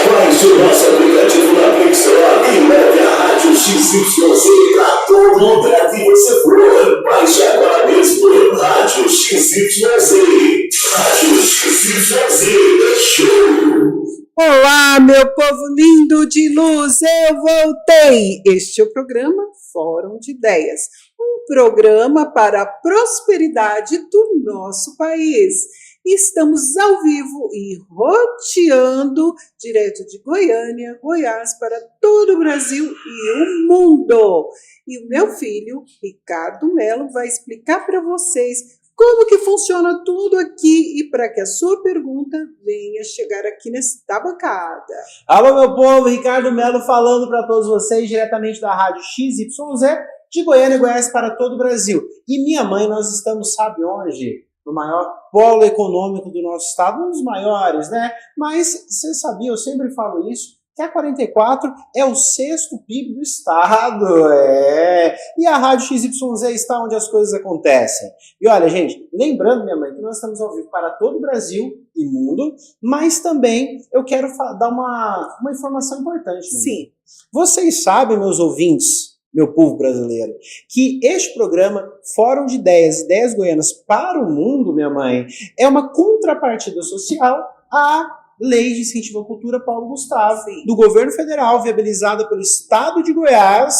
Baixe o nosso aplicativo na Play Store e leve a Rádio XYZ para todo lugar que você for. Baixe agora mesmo Rádio XYZ. Rádio XYZ é show. Olá, meu povo lindo de luz, eu voltei. Este é o programa Fórum de Ideias, um programa para a prosperidade do nosso país. Estamos ao vivo e roteando direto de Goiânia, Goiás, para todo o Brasil e o mundo. E o meu filho, Ricardo Melo, vai explicar para vocês como que funciona tudo aqui e para que a sua pergunta venha chegar aqui nesta bancada. Alô, meu povo, Ricardo Melo falando para todos vocês diretamente da Rádio XYZ de Goiânia, Goiás para todo o Brasil. E minha mãe, nós estamos, sabe onde? No maior polo econômico do nosso estado, um dos maiores, né? Mas você sabia, eu sempre falo isso, que a 44 é o 6º PIB do estado, E a Rádio XYZ está onde as coisas acontecem. E olha, gente, lembrando, minha mãe, que nós estamos ao vivo para todo o Brasil e mundo, mas também eu quero dar uma informação importante. Sim. Vocês sabem, meus ouvintes, meu povo brasileiro, que este programa, Fórum de Ideias, Ideias Goianas para o Mundo, minha mãe, é uma contrapartida social à Lei de Incentivo à Cultura Paulo Gustavo, Sim, do governo federal, viabilizada pelo Estado de Goiás,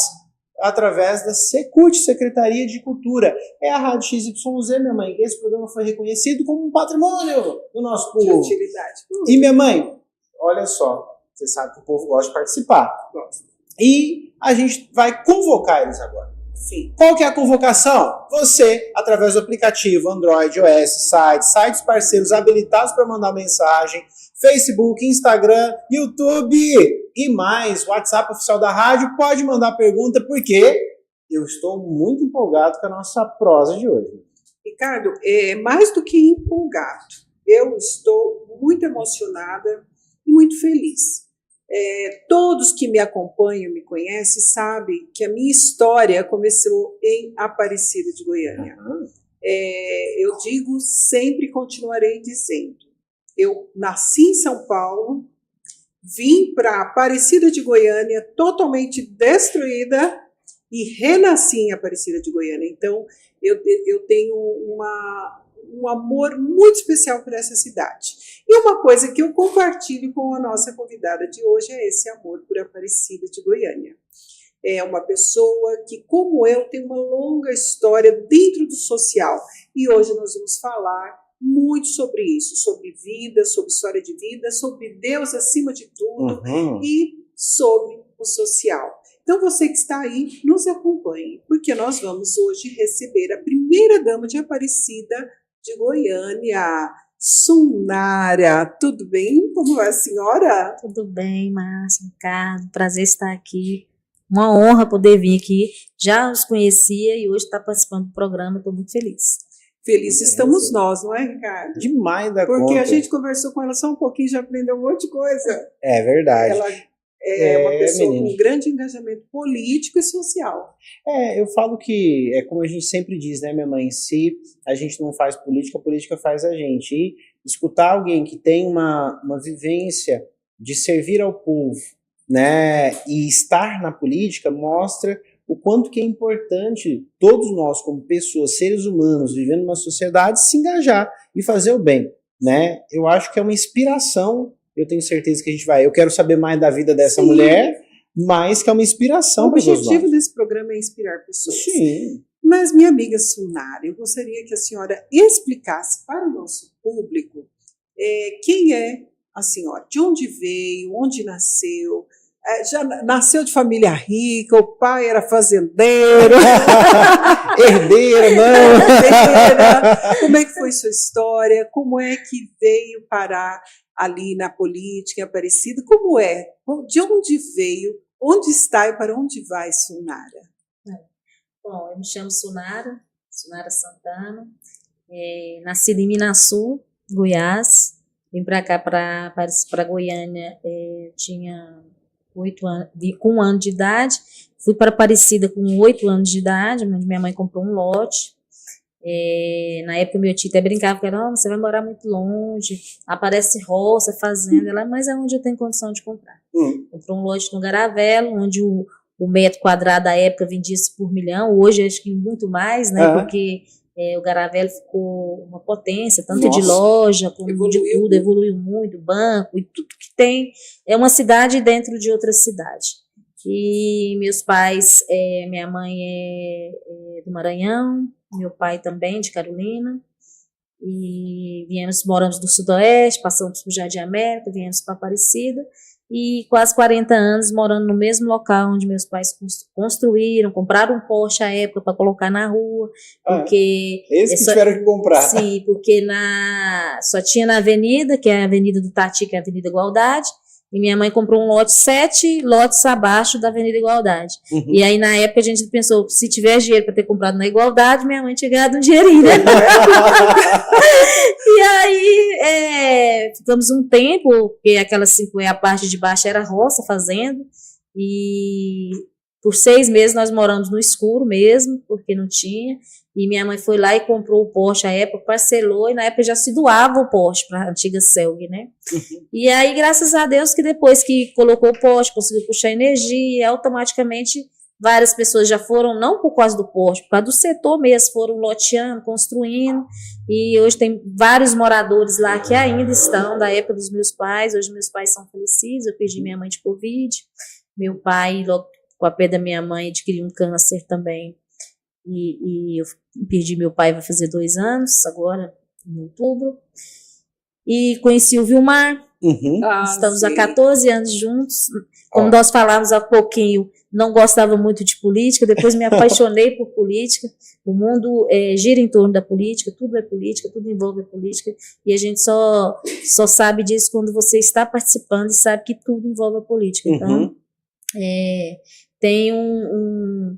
através da Secult, Secretaria de Cultura. É a Rádio XYZ, minha mãe, esse programa foi reconhecido como um patrimônio do nosso povo. de utilidade. E, minha mãe, olha só, você sabe que o povo gosta de participar. Gosto. E a gente vai convocar eles agora. Sim. Qual que é a convocação? Você, através do aplicativo Android, iOS, sites parceiros habilitados para mandar mensagem, Facebook, Instagram, YouTube e mais, WhatsApp oficial da rádio, pode mandar pergunta, porque eu estou muito empolgado com a nossa prosa de hoje. Ricardo, mais do que empolgado, eu estou muito emocionada e muito feliz. Todos que me acompanham, me conhecem, sabem que a minha história começou em Aparecida de Goiânia. Eu digo, sempre continuarei dizendo. Eu nasci em São Paulo, vim para Aparecida de Goiânia totalmente destruída e renasci em Aparecida de Goiânia. Então, eu tenho um amor muito especial por essa cidade. E uma coisa que eu compartilho com a nossa convidada de hoje é esse amor por Aparecida de Goiânia. É uma pessoa que, como eu, tem uma longa história dentro do social. E hoje nós vamos falar muito sobre isso, sobre vida, sobre história de vida, sobre Deus acima de tudo e sobre o social. Então, você que está aí, nos acompanhe, porque nós vamos hoje receber a primeira-dama de Aparecida de Goiânia, Sunara. Tudo bem? Como vai a senhora? Tudo bem, Márcia, Ricardo, prazer estar aqui. Uma honra poder vir aqui. Já os conhecia e hoje está participando do programa, estou muito feliz. Feliz estamos nós, não é, Ricardo? Demais da conta. Porque a gente conversou com ela só um pouquinho, já aprendeu um monte de coisa. É verdade. Ela é uma pessoa menina, com grande engajamento político e social. Eu falo que, como a gente sempre diz, né, minha mãe, se a gente não faz política, a política faz a gente. E escutar alguém que tem uma vivência de servir ao povo, né, e estar na política mostra o quanto que é importante todos nós, como pessoas, seres humanos, vivendo numa sociedade, se engajar e fazer o bem, né? Eu acho que é uma inspiração, eu tenho certeza que a gente vai... Eu quero saber mais da vida dessa mulher, mas que é uma inspiração para todos nós. O objetivo desse programa é inspirar pessoas. Sim. Mas, minha amiga Sunara, eu gostaria que a senhora explicasse para o nosso público quem é a senhora, de onde veio, onde nasceu. Já nasceu de família rica, o pai era fazendeiro. Herdeira, não. Herdeira. Como é que foi sua história? Como é que veio parar ali na política, em Aparecida? Como é? De onde veio? Onde está e para onde vai, Sunara? Bom, eu me chamo Sunara Santana, nascida em Minasul, Goiás. Vim para cá, para Goiânia, tinha 8 anos, com 1 ano de idade. Fui para Aparecida com 8 anos de idade, onde minha mãe comprou um lote. Na época meu tio até brincava com ela, você vai morar muito longe, aparece roça, fazenda, ela, mas é onde eu tenho condição de comprar. Comprou um lote no Garavelo, onde o metro quadrado da época vendia-se por 1 milhão, hoje acho que muito mais, né, porque o Garavelo ficou uma potência, tanto de loja como de tudo, evoluiu muito, banco e tudo que tem, é uma cidade dentro de outra cidade. E meus pais, minha mãe é do Maranhão, meu pai também, de Carolina, e moramos no Sudoeste, passamos por Jardim América, viemos para Aparecida, e quase 40 anos morando no mesmo local onde meus pais construíram, compraram um Porsche à época para colocar na rua, porque... Esse que tiveram que comprar. Sim, porque só tinha na avenida, que é a Avenida do Tati, que é a Avenida Igualdade, e minha mãe comprou um lote 7 lotes abaixo da Avenida Igualdade. E aí, na época, a gente pensou, se tiver dinheiro para ter comprado na Igualdade, minha mãe tinha ganhado um dinheirinho, né? E aí, ficamos um tempo, porque a parte de baixo era roça, fazenda, e por 6 meses nós moramos no escuro mesmo, porque não tinha. E minha mãe foi lá e comprou o Porsche à época, parcelou, e na época já se doava o Porsche para a antiga Celg, né? E aí, graças a Deus, que depois que colocou o Porsche, conseguiu puxar energia, automaticamente várias pessoas já foram, não por causa do Porsche, por causa do setor mesmo, foram loteando, construindo, e hoje tem vários moradores lá que ainda estão da época dos meus pais. Hoje meus pais são falecidos, eu perdi minha mãe de Covid, meu pai, logo com a perda da minha mãe, adquiriu um câncer também. E eu perdi meu pai, vai fazer 2 anos, agora, em outubro. E conheci o Vilmar, estamos há 14 anos juntos. Como nós falamos há pouquinho, não gostava muito de política, depois me apaixonei por política. O mundo gira em torno da política, tudo é política, tudo envolve a política, e a gente só sabe disso quando você está participando e sabe que tudo envolve a política. Então, tem um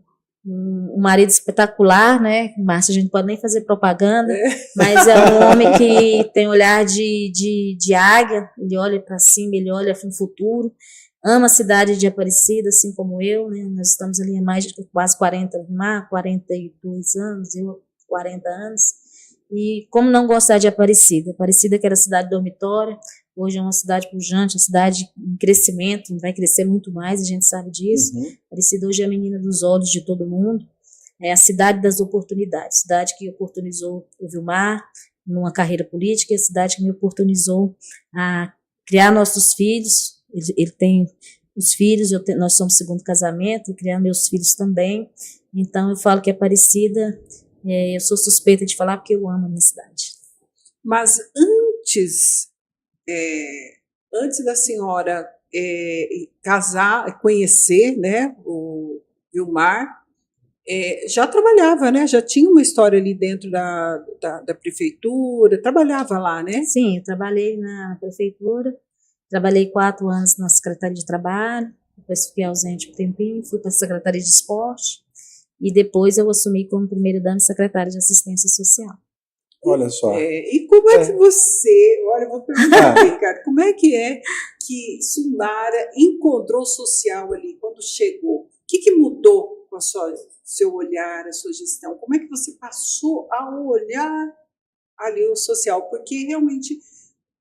marido espetacular, né? Márcio, a gente não pode nem fazer propaganda, mas é um homem que tem olhar de águia, ele olha para cima, ele olha no futuro, ama a cidade de Aparecida, assim como eu, né? Nós estamos ali há mais de quase 42 anos, eu 40 anos, e como não gostar de Aparecida? Aparecida, que era cidade dormitória, hoje é uma cidade pujante, uma cidade em crescimento, vai crescer muito mais, a gente sabe disso. Aparecida hoje é a menina dos olhos de todo mundo, é a cidade das oportunidades, cidade que oportunizou o Vilmar numa carreira política, a cidade que me oportunizou a criar nossos filhos. Ele tem os filhos, nós somos segundo casamento, e criar meus filhos também. Então eu falo que Aparecida, eu sou suspeita de falar porque eu amo a minha cidade. Mas antes da senhora casar, conhecer, né, o Vilmar, já trabalhava, né? Já tinha uma história ali dentro da prefeitura, trabalhava lá, né? Sim, eu trabalhei na prefeitura, trabalhei 4 anos na Secretaria de Trabalho, depois fiquei ausente um tempinho, fui para a Secretaria de Esporte, e depois eu assumi como primeira-dama secretária de Assistência Social. Olha só. E como é que você, olha, eu vou perguntar, Ricardo, como é que Sunara encontrou o social ali quando chegou? O que mudou com seu olhar, a sua gestão? Como é que você passou a olhar ali o social? Porque realmente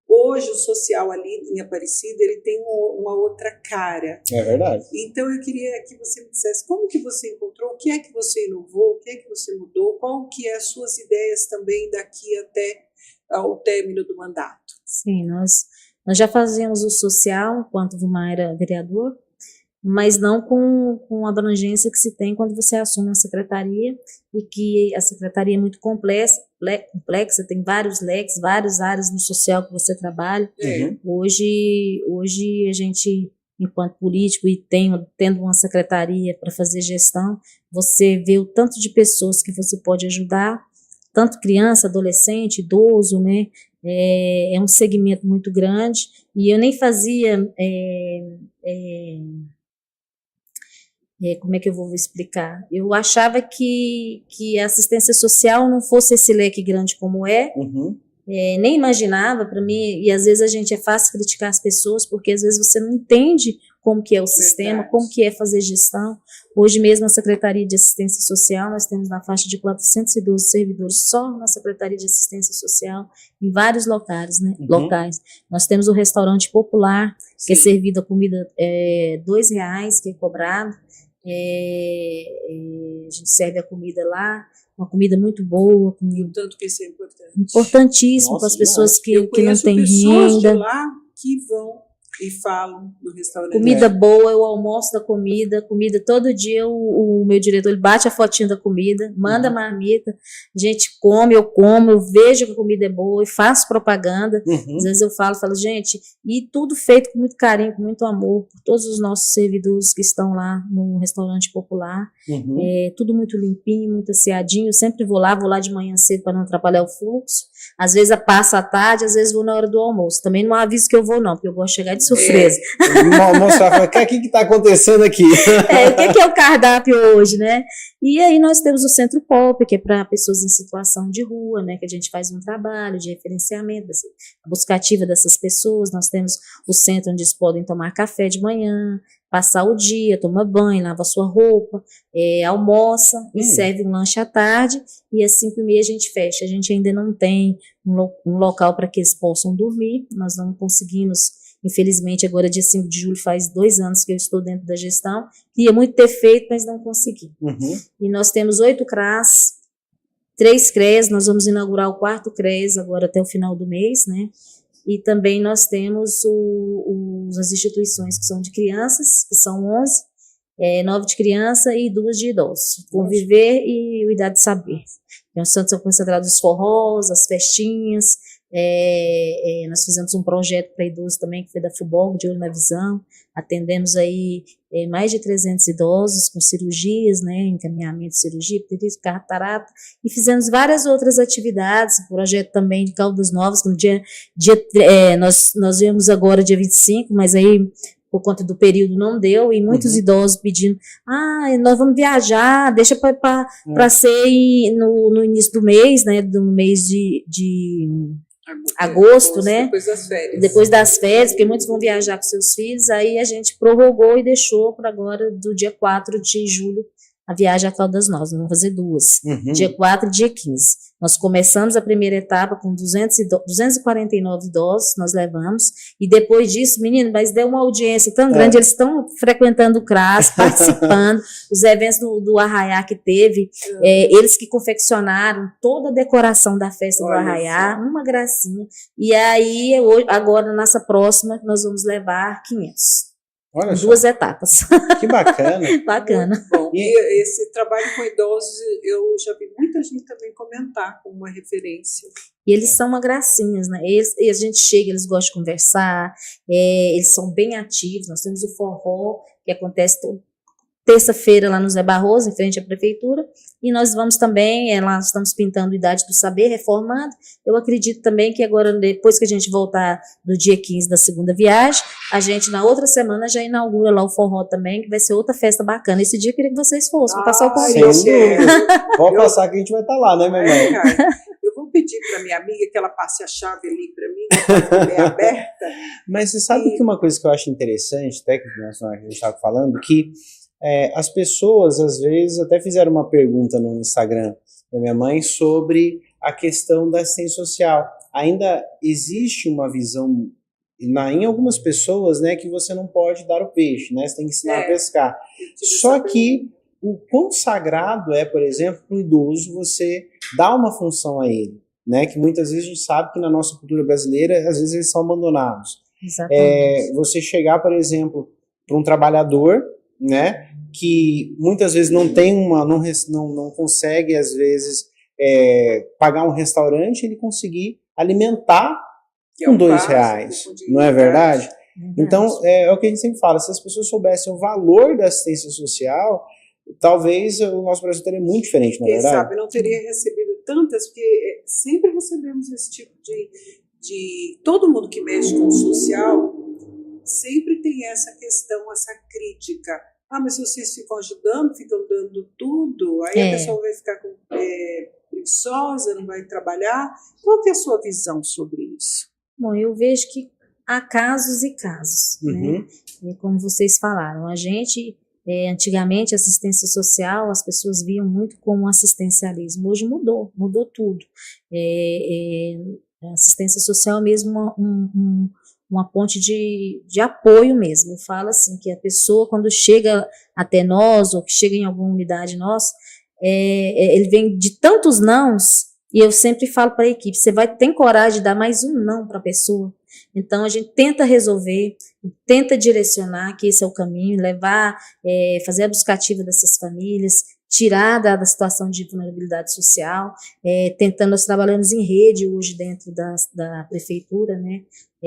hoje o social ali em Aparecida, ele tem uma outra cara. É verdade. Então eu queria que você me dissesse como que você encontrou, o que é que você inovou, o que é que você mudou, qual que é as suas ideias também daqui até ao término do mandato. Sim, nós já fazíamos o social enquanto o Vilmar era vereador, mas não com a abrangência que se tem quando você assume uma secretaria, e que a secretaria é muito complexa, tem vários leques, várias áreas no social que você trabalha. Hoje a gente, enquanto político e tendo uma secretaria para fazer gestão, você vê o tanto de pessoas que você pode ajudar, tanto criança, adolescente, idoso, né? É um segmento muito grande, e eu nem fazia... como é que eu vou explicar? Eu achava que a assistência social não fosse esse leque grande como é, nem imaginava para mim, e às vezes a gente é fácil criticar as pessoas, porque às vezes você não entende como que é o sistema, Verdade. como que é fazer gestão. Hoje mesmo na Secretaria de Assistência Social, nós temos na faixa de 412 servidores só na Secretaria de Assistência Social, em vários locais, né? Locais. Nós temos o restaurante popular, que é servido a comida R$2 que é cobrado. A gente serve a comida lá, uma comida muito boa, E o tanto que isso é importante. importantíssimo Nossa, para as pessoas que não Conheço têm pessoas renda. de lá que vão e falam no restaurante. Comida boa, eu almoço da comida todo dia o meu diretor ele bate a fotinha da comida, manda marmita, a gente come, eu como, eu vejo que a comida é boa e faço propaganda. Às vezes eu falo, gente, e tudo feito com muito carinho, com muito amor, por todos os nossos servidores que estão lá no restaurante popular. Tudo muito limpinho, muito asseadinho. Eu sempre vou lá de manhã cedo para não atrapalhar o fluxo. Às vezes passa à tarde, às vezes vou na hora do almoço. Também não aviso que eu vou, não, porque eu gosto de chegar de surpresa. Mostrar, o que está acontecendo aqui? O que é o cardápio hoje, né? E aí nós temos o Centro Pop, que é para pessoas em situação de rua, né? Que a gente faz um trabalho de referenciamento, buscativa dessas pessoas. Nós temos o centro onde eles podem tomar café de manhã, passar o dia, toma banho, lava sua roupa, almoça e serve um lanche à tarde, e às 5h30 a gente fecha. A gente ainda não tem um local para que eles possam dormir, nós não conseguimos, infelizmente, agora dia 5 de julho faz 2 anos que eu estou dentro da gestão, queria muito ter feito, mas não consegui. E nós temos 8 CRAS, 3 CREAs, nós vamos inaugurar o 4º CREAS agora até o final do mês, né? E também nós temos as instituições que são de crianças, que são 11, 9 de criança e 2 de idosos. Conviver e o Idade de Saber. Então, são concentrados os forrós, as festinhas. Nós fizemos um projeto para idosos também, que foi da FUBOG, de Olho na Visão. Atendemos aí mais de 300 idosos com cirurgias, né, encaminhamento de cirurgia, pteríase, catarata, e fizemos várias outras atividades, projeto também de Caldas Novas, que no nós viemos agora dia 25, mas aí por conta do período não deu, e muitos idosos pedindo, nós vamos viajar, deixa para ser no início do mês, né, do mês de agosto, né? Depois das férias. Depois das férias, porque muitos vão viajar com seus filhos, aí a gente prorrogou e deixou para agora, do dia 4 de julho, a viagem a Caldas Novas. Vamos fazer 2. Dia 4 e dia 15. Nós começamos a primeira etapa com 249 idosos, nós levamos, e depois disso, menino, mas deu uma audiência tão grande, eles estão frequentando o CRAS, participando, os eventos do Arraiá que teve, eles que confeccionaram toda a decoração da festa do Arraiá, uma gracinha, e aí, agora, nessa próxima, nós vamos levar 500. Olha só. 2 etapas. Que bacana. Muito bom. E esse trabalho com idosos, eu já vi muita gente também comentar como uma referência. E eles são uma gracinhas, né? A gente chega, eles gostam de conversar, eles são bem ativos. Nós temos o forró, que acontece terça-feira lá no Zé Barroso, em frente à prefeitura, e nós vamos também, lá estamos pintando Idade do Saber, reformando. Eu acredito também que agora, depois que a gente voltar do dia 15 da segunda viagem, a gente na outra semana já inaugura lá o forró também, que vai ser outra festa bacana. Esse dia eu queria que vocês fossem, para passar o convite. Pode passar que a gente vai estar lá, né, meu irmão? Eu vou pedir para minha amiga que ela passe a chave ali para mim, bem aberta. Mas você sabe que uma coisa que eu acho interessante, até que a gente estava falando, que as pessoas, às vezes, até fizeram uma pergunta no Instagram da minha mãe sobre a questão da assistência social. Ainda existe uma visão, em algumas pessoas, né, que você não pode dar o peixe, né, você tem que ensinar a pescar. Só que o quão sagrado é, por exemplo, para o idoso você dar uma função a ele, né, que muitas vezes a gente sabe que na nossa cultura brasileira, às vezes eles são abandonados. Exatamente. Você chegar, por exemplo, para um trabalhador, né, que muitas vezes não tem não consegue às vezes pagar um restaurante, ele conseguir alimentar com R$2, não é verdade? Então é o que a gente sempre fala, se as pessoas soubessem o valor da assistência social, talvez o nosso Brasil teria muito diferente, não é verdade? Quem sabe não teria recebido tantas, porque sempre recebemos esse tipo de todo mundo que mexe com o social sempre tem essa questão, essa crítica. Mas vocês ficam ajudando, ficam dando tudo, aí a pessoa vai ficar preguiçosa, não vai trabalhar. Qual que é a sua visão sobre isso? Bom, eu vejo que há casos e casos, né? E como vocês falaram, a gente, antigamente, assistência social, as pessoas viam muito como assistencialismo. Hoje mudou tudo. A assistência social é mesmo uma ponte de apoio mesmo. Eu falo assim, que a pessoa, quando chega até nós, ou que chega em alguma unidade nossa, ele vem de tantos nãos, e eu sempre falo para a equipe, você vai ter coragem de dar mais um não para a pessoa? Então, a gente tenta resolver, tenta direcionar que esse é o caminho, levar, fazer a buscativa dessas famílias, tirar da situação de vulnerabilidade social, nós trabalhamos em rede hoje dentro da prefeitura, né?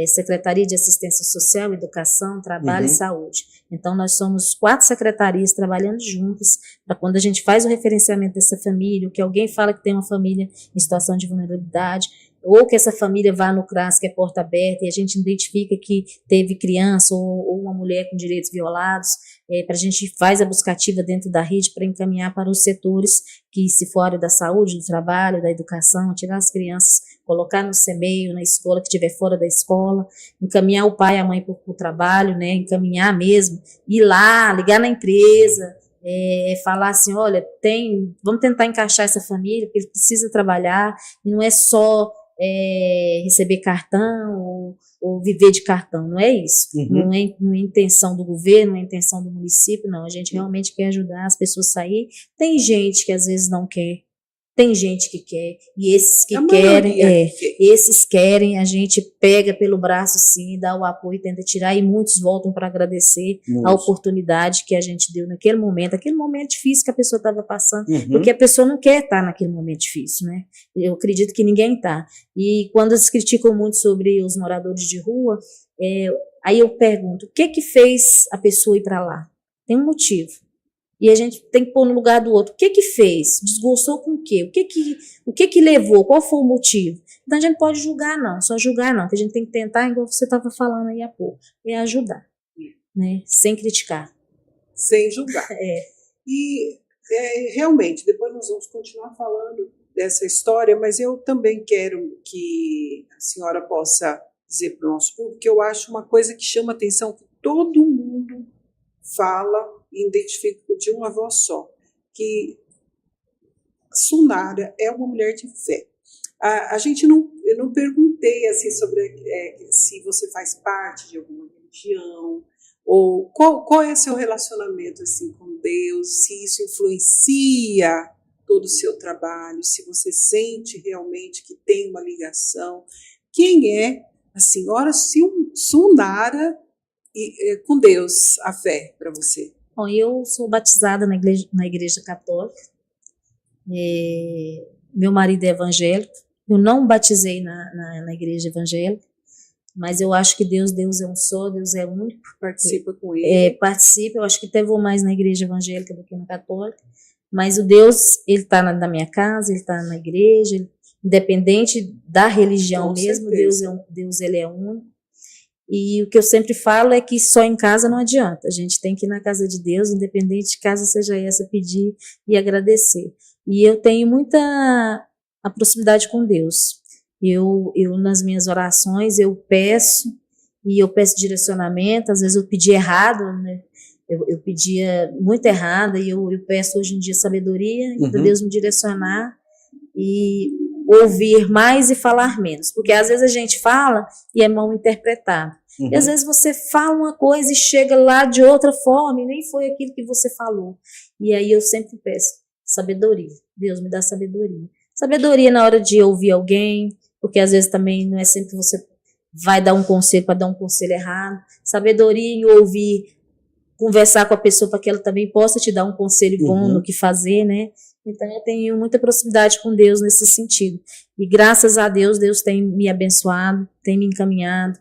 Secretaria de Assistência Social, Educação, Trabalho e Saúde. Então, nós somos 4 secretarias trabalhando juntas, para quando a gente faz o referenciamento dessa família, ou que alguém fala que tem uma família em situação de vulnerabilidade, ou que essa família vá no CRAS, que é porta aberta, e a gente identifica que teve criança ou uma mulher com direitos violados, para a gente faz a buscativa dentro da rede para encaminhar para os setores que, se for área da saúde, do trabalho, da educação, tirar as crianças, colocar no CMEI, na escola que estiver fora da escola, encaminhar o pai e a mãe para o trabalho, né, encaminhar mesmo, ir lá, ligar na empresa, falar assim, olha, vamos tentar encaixar essa família, porque ele precisa trabalhar, e não é só receber cartão ou viver de cartão, não é isso. Não é intenção do governo, não é intenção do município, não. A gente realmente quer ajudar as pessoas a sair. Tem gente que às vezes não quer, tem gente que quer, e esses que querem, esses querem, a gente pega pelo braço sim, dá o apoio, tenta tirar, e muitos voltam para agradecer a oportunidade que a gente deu naquele momento difícil que a pessoa estava passando, porque a pessoa não quer estar naquele momento difícil, né? Eu acredito que ninguém está. E quando eles criticam muito sobre os moradores de rua, aí eu pergunto, o que fez a pessoa ir para lá? Tem um motivo. E a gente tem que pôr no lugar do outro. O que fez? Desgostou com o quê? O que levou? Qual foi o motivo? Então a gente não pode julgar não, só julgar não, que a gente tem que tentar, igual você estava falando aí há pouco, ajudar, né? Sem criticar. Sem julgar. E realmente, depois nós vamos continuar falando dessa história, mas eu também quero que a senhora possa dizer para o nosso público que eu acho uma coisa que chama atenção, que todo mundo fala e identifica de uma voz só, que Sunara é uma mulher de fé. Eu não perguntei assim sobre se você faz parte de alguma religião, ou qual é seu relacionamento assim com Deus, se isso influencia todo o seu trabalho, se você sente realmente que tem uma ligação. Quem é a senhora Sunara com Deus, a fé para você? Bom, eu sou batizada na igreja católica, meu marido é evangélico, eu não batizei na igreja evangélica, mas eu acho que Deus é um só, Deus é único. Participa com ele. Participa, eu acho que até vou mais na igreja evangélica do que na católica, mas o Deus, ele está na minha casa, ele está na igreja, independente da religião com mesmo, certeza. Deus ele é único. E o que eu sempre falo é que só em casa não adianta, a gente tem que ir na casa de Deus, independente de casa seja essa, pedir e agradecer. E eu tenho muita a proximidade com Deus. Eu nas minhas orações, eu peço direcionamento, às vezes eu pedi errado, né? Eu pedia muito errado, e eu peço hoje em dia sabedoria, para Deus me direcionar e ouvir mais e falar menos, porque às vezes a gente fala e é mal interpretado. E às vezes você fala uma coisa e chega lá de outra forma e nem foi aquilo que você falou. E aí eu sempre peço sabedoria. Deus me dá sabedoria. Sabedoria na hora de ouvir alguém, porque às vezes também não é sempre que você vai dar um conselho para dar um conselho errado. Sabedoria em ouvir, conversar com a pessoa para que ela também possa te dar um conselho bom no que fazer, né? Então eu tenho muita proximidade com Deus nesse sentido. E graças a Deus, Deus tem me abençoado, tem me encaminhado.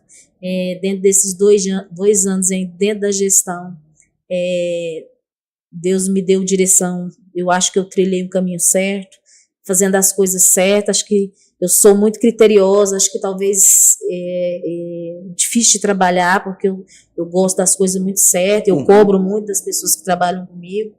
Dentro desses 2 anos dentro da gestão, Deus me deu direção. Eu acho que eu trilhei o caminho certo, fazendo as coisas certas. Acho que eu sou muito criteriosa, acho que talvez difícil de trabalhar, porque eu gosto das coisas muito certas, eu cobro muito das pessoas que trabalham comigo.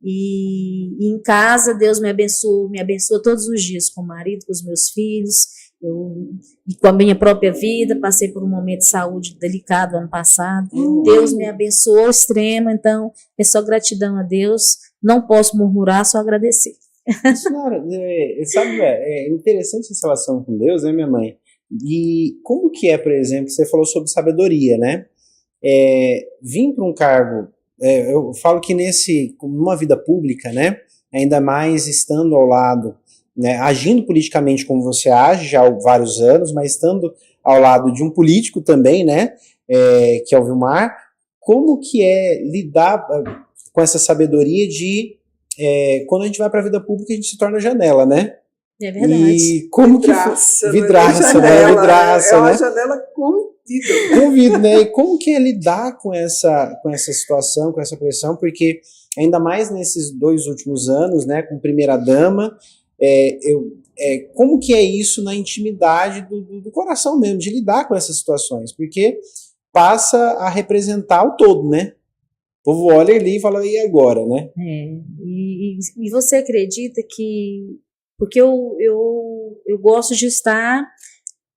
E em casa, Deus me abençoa todos os dias, com o marido, com os meus filhos, E com a minha própria vida, passei por um momento de saúde delicado ano passado. Deus me abençoou ao extremo, então é só gratidão a Deus. Não posso murmurar, só agradecer. Senhora, sabe, é interessante essa relação com Deus, né, minha mãe? E como que é, por exemplo, você falou sobre sabedoria, né? Vim para um cargo, eu falo que numa vida pública, né, ainda mais estando ao lado, né, agindo politicamente como você age já há vários anos, mas estando ao lado de um político também, né, que é o Vilmar, como que é lidar com essa sabedoria de quando a gente vai para a vida pública a gente se torna janela, né? É verdade. E como Vidraça, que vidraça, não é né? janela, Vidraça, é uma né? janela convida. Convido, né? E como que é lidar com essa situação, com essa pressão, porque ainda mais nesses 2 últimos anos, né, com primeira dama, como que é isso na intimidade do coração mesmo, de lidar com essas situações, porque passa a representar o todo, né? O povo olha ali e fala, e agora, né? E você acredita que... Porque eu gosto de estar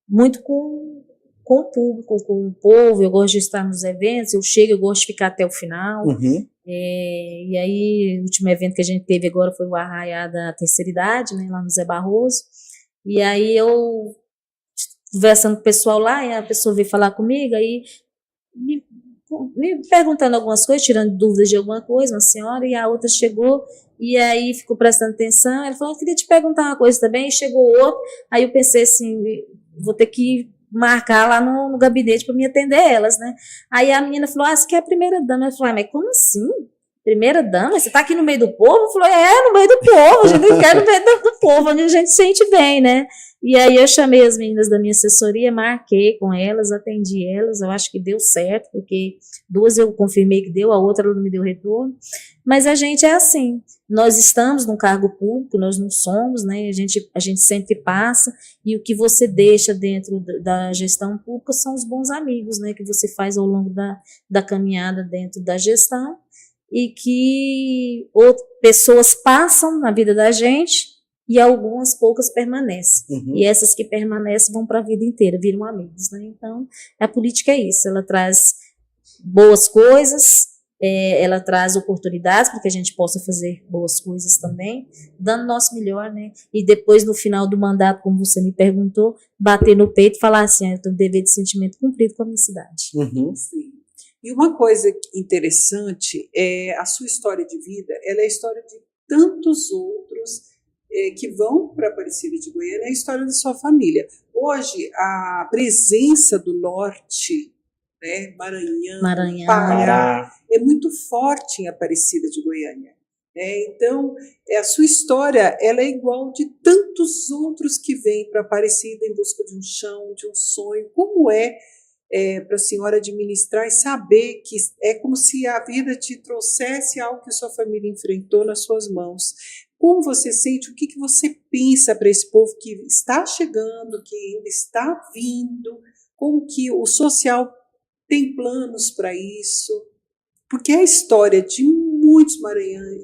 muito com o público, com o povo, eu gosto de estar nos eventos, eu gosto de ficar até o final. Uhum. E aí, o último evento que a gente teve agora foi o Arraiá da Terceira Idade, né, lá no Zé Barroso. E aí eu, conversando com o pessoal lá, e a pessoa veio falar comigo, aí me perguntando algumas coisas, tirando dúvidas de alguma coisa, uma senhora, e a outra chegou, e aí ficou prestando atenção, ela falou, eu queria te perguntar uma coisa também, e chegou outro, aí eu pensei assim, vou ter que marcar lá no gabinete para me atender elas, né? Aí a menina falou, você quer a primeira dama? Eu falei, mas como assim? Primeira dama? Você tá aqui no meio do povo? Eu falei, no meio do povo, a gente não quer no meio do povo, onde a gente se sente bem, né? E aí eu chamei as meninas da minha assessoria, marquei com elas, atendi elas, eu acho que deu certo, porque 2 eu confirmei que deu, a outra ela não me deu retorno, mas a gente é assim, nós estamos num cargo público, nós não somos, né, a gente sempre passa, e o que você deixa dentro da gestão pública são os bons amigos, né, que você faz ao longo da caminhada dentro da gestão, e que pessoas passam na vida da gente, e algumas poucas permanecem. Uhum. E essas que permanecem vão para a vida inteira, viram amigos, né? Então, a política é isso, ela traz boas coisas, ela traz oportunidades para que a gente possa fazer boas coisas também, dando nosso melhor, né? E depois, no final do mandato, como você me perguntou, bater no peito e falar assim, eu tenho um dever de sentimento cumprido com a minha cidade. Uhum. Sim. E uma coisa interessante é a sua história de vida, ela é a história de tantos outros que vão para Aparecida de Goiânia, é a história da sua família. Hoje, a presença do norte, né, Maranhão, Pará, é muito forte em Aparecida de Goiânia. Então, a sua história ela é igual de tantos outros que vêm para Aparecida em busca de um chão, de um sonho. Como para a senhora administrar e saber que é como se a vida te trouxesse algo que a sua família enfrentou nas suas mãos. Como você sente, o que você pensa para esse povo que está chegando, que ainda está vindo, como que o social tem planos para isso? Porque é a história de muitos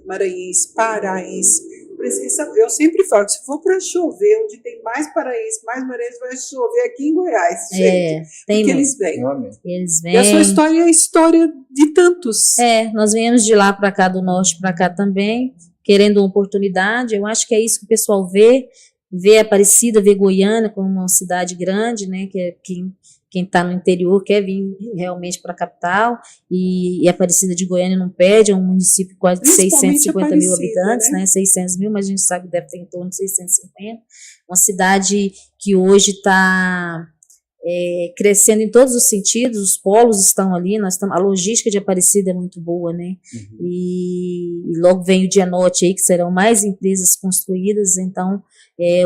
maranhenses, paraenses. Eu sempre falo que se for para chover, onde tem mais paraenses, mais maranhenses, vai chover aqui em Goiás, gente. Porque eles vêm. Eles vêm. E a sua história é a história de tantos. Nós viemos de lá para cá, do norte para cá também, querendo uma oportunidade. Eu acho que é isso que o pessoal vê Aparecida, vê Goiânia como uma cidade grande, né, quem está no interior quer vir realmente para a capital, e Aparecida de Goiânia não perde, é um município quase de 650 mil habitantes, né? 600 mil, mas a gente sabe que deve ter em torno de 650, uma cidade que hoje está crescendo em todos os sentidos, os polos estão ali, a logística de Aparecida é muito boa, né? Uhum. E logo vem o Dianote aí, que serão mais empresas construídas, então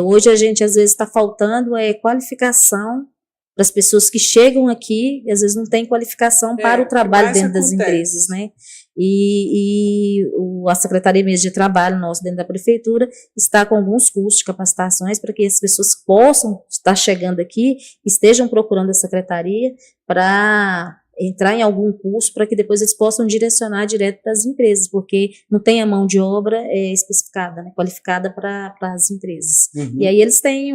hoje a gente às vezes está faltando qualificação para as pessoas que chegam aqui e às vezes não tem qualificação para o trabalho dentro das empresas, né? E a Secretaria mesmo de Trabalho nosso dentro da Prefeitura está com alguns cursos de capacitações para que as pessoas possam estar chegando aqui, estejam procurando a Secretaria para entrar em algum curso para que depois eles possam direcionar direto para as empresas, porque não tem a mão de obra especificada, né, qualificada para as empresas. E aí eles têm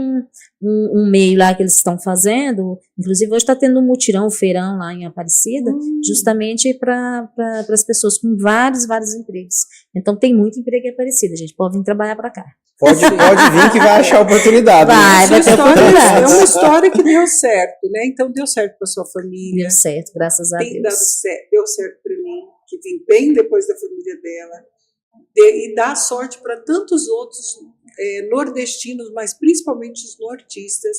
um meio lá que eles estão fazendo, inclusive hoje está tendo um mutirão, um feirão lá em Aparecida, justamente para as pessoas com vários empregos. Então tem muito emprego em Aparecida, gente, pode vir trabalhar para cá. Pode vir que vai achar oportunidade. Vai ter oportunidade. É uma história que deu certo, né? Então deu certo para sua família. Deu certo, graças a Deus. Deu certo para mim, que vim bem depois da família dela. E dá sorte para tantos outros nordestinos, mas principalmente os nortistas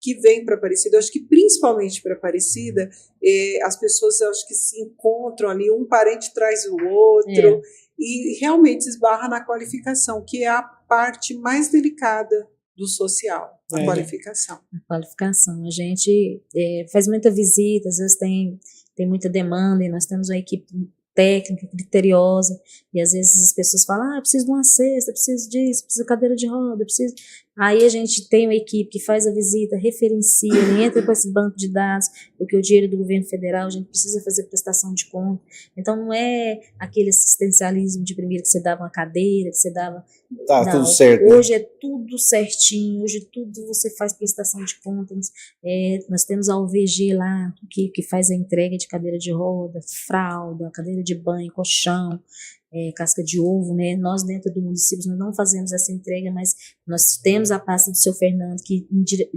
que vêm para Aparecida. Eu acho que principalmente para Aparecida, as pessoas eu acho que se encontram ali, um parente traz o outro, e realmente esbarra na qualificação, que é a parte mais delicada do social, a qualificação. A qualificação. A gente faz muita visita, às vezes tem muita demanda, e nós temos uma equipe técnica, criteriosa, e às vezes as pessoas falam, eu preciso de uma cesta, preciso disso, preciso de cadeira de roda, preciso... Aí a gente tem uma equipe que faz a visita, referencia, ele entra com esse banco de dados, porque o dinheiro do governo federal, a gente precisa fazer prestação de conta. Então não é aquele assistencialismo de primeiro que você dava uma cadeira, que você dava... Tá, não, tudo certo. Hoje é tudo certinho, hoje tudo você faz prestação de contas. Nós temos a OVG lá, que faz a entrega de cadeira de roda, fralda, cadeira de banho, colchão, casca de ovo, né? Nós dentro do município nós não fazemos essa entrega, mas nós temos a pasta do seu Fernando que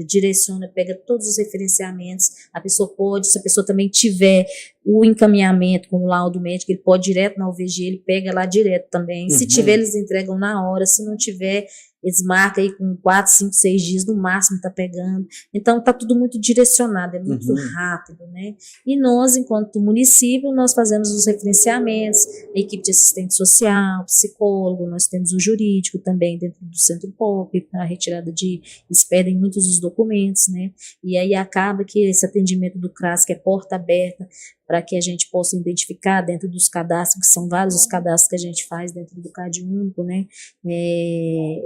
direciona, pega todos os referenciamentos. A pessoa pode, se a pessoa também tiver o encaminhamento com o laudo médico, ele pode ir direto na UVG, ele pega lá direto também. Se tiver, eles entregam na hora. Se não tiver, eles marcam aí com 4, 5, 6 dias no máximo, tá pegando. Então tá tudo muito direcionado, é muito rápido, né? E nós, enquanto município, nós fazemos os referenciamentos, a equipe de assistente social, psicólogo, nós temos o jurídico também dentro do Centro Pop, para retirada eles pedem muitos dos documentos, né? E aí acaba que esse atendimento do CRAS, que é porta aberta, para que a gente possa identificar dentro dos cadastros, que são vários os cadastros que a gente faz dentro do CAD único, né?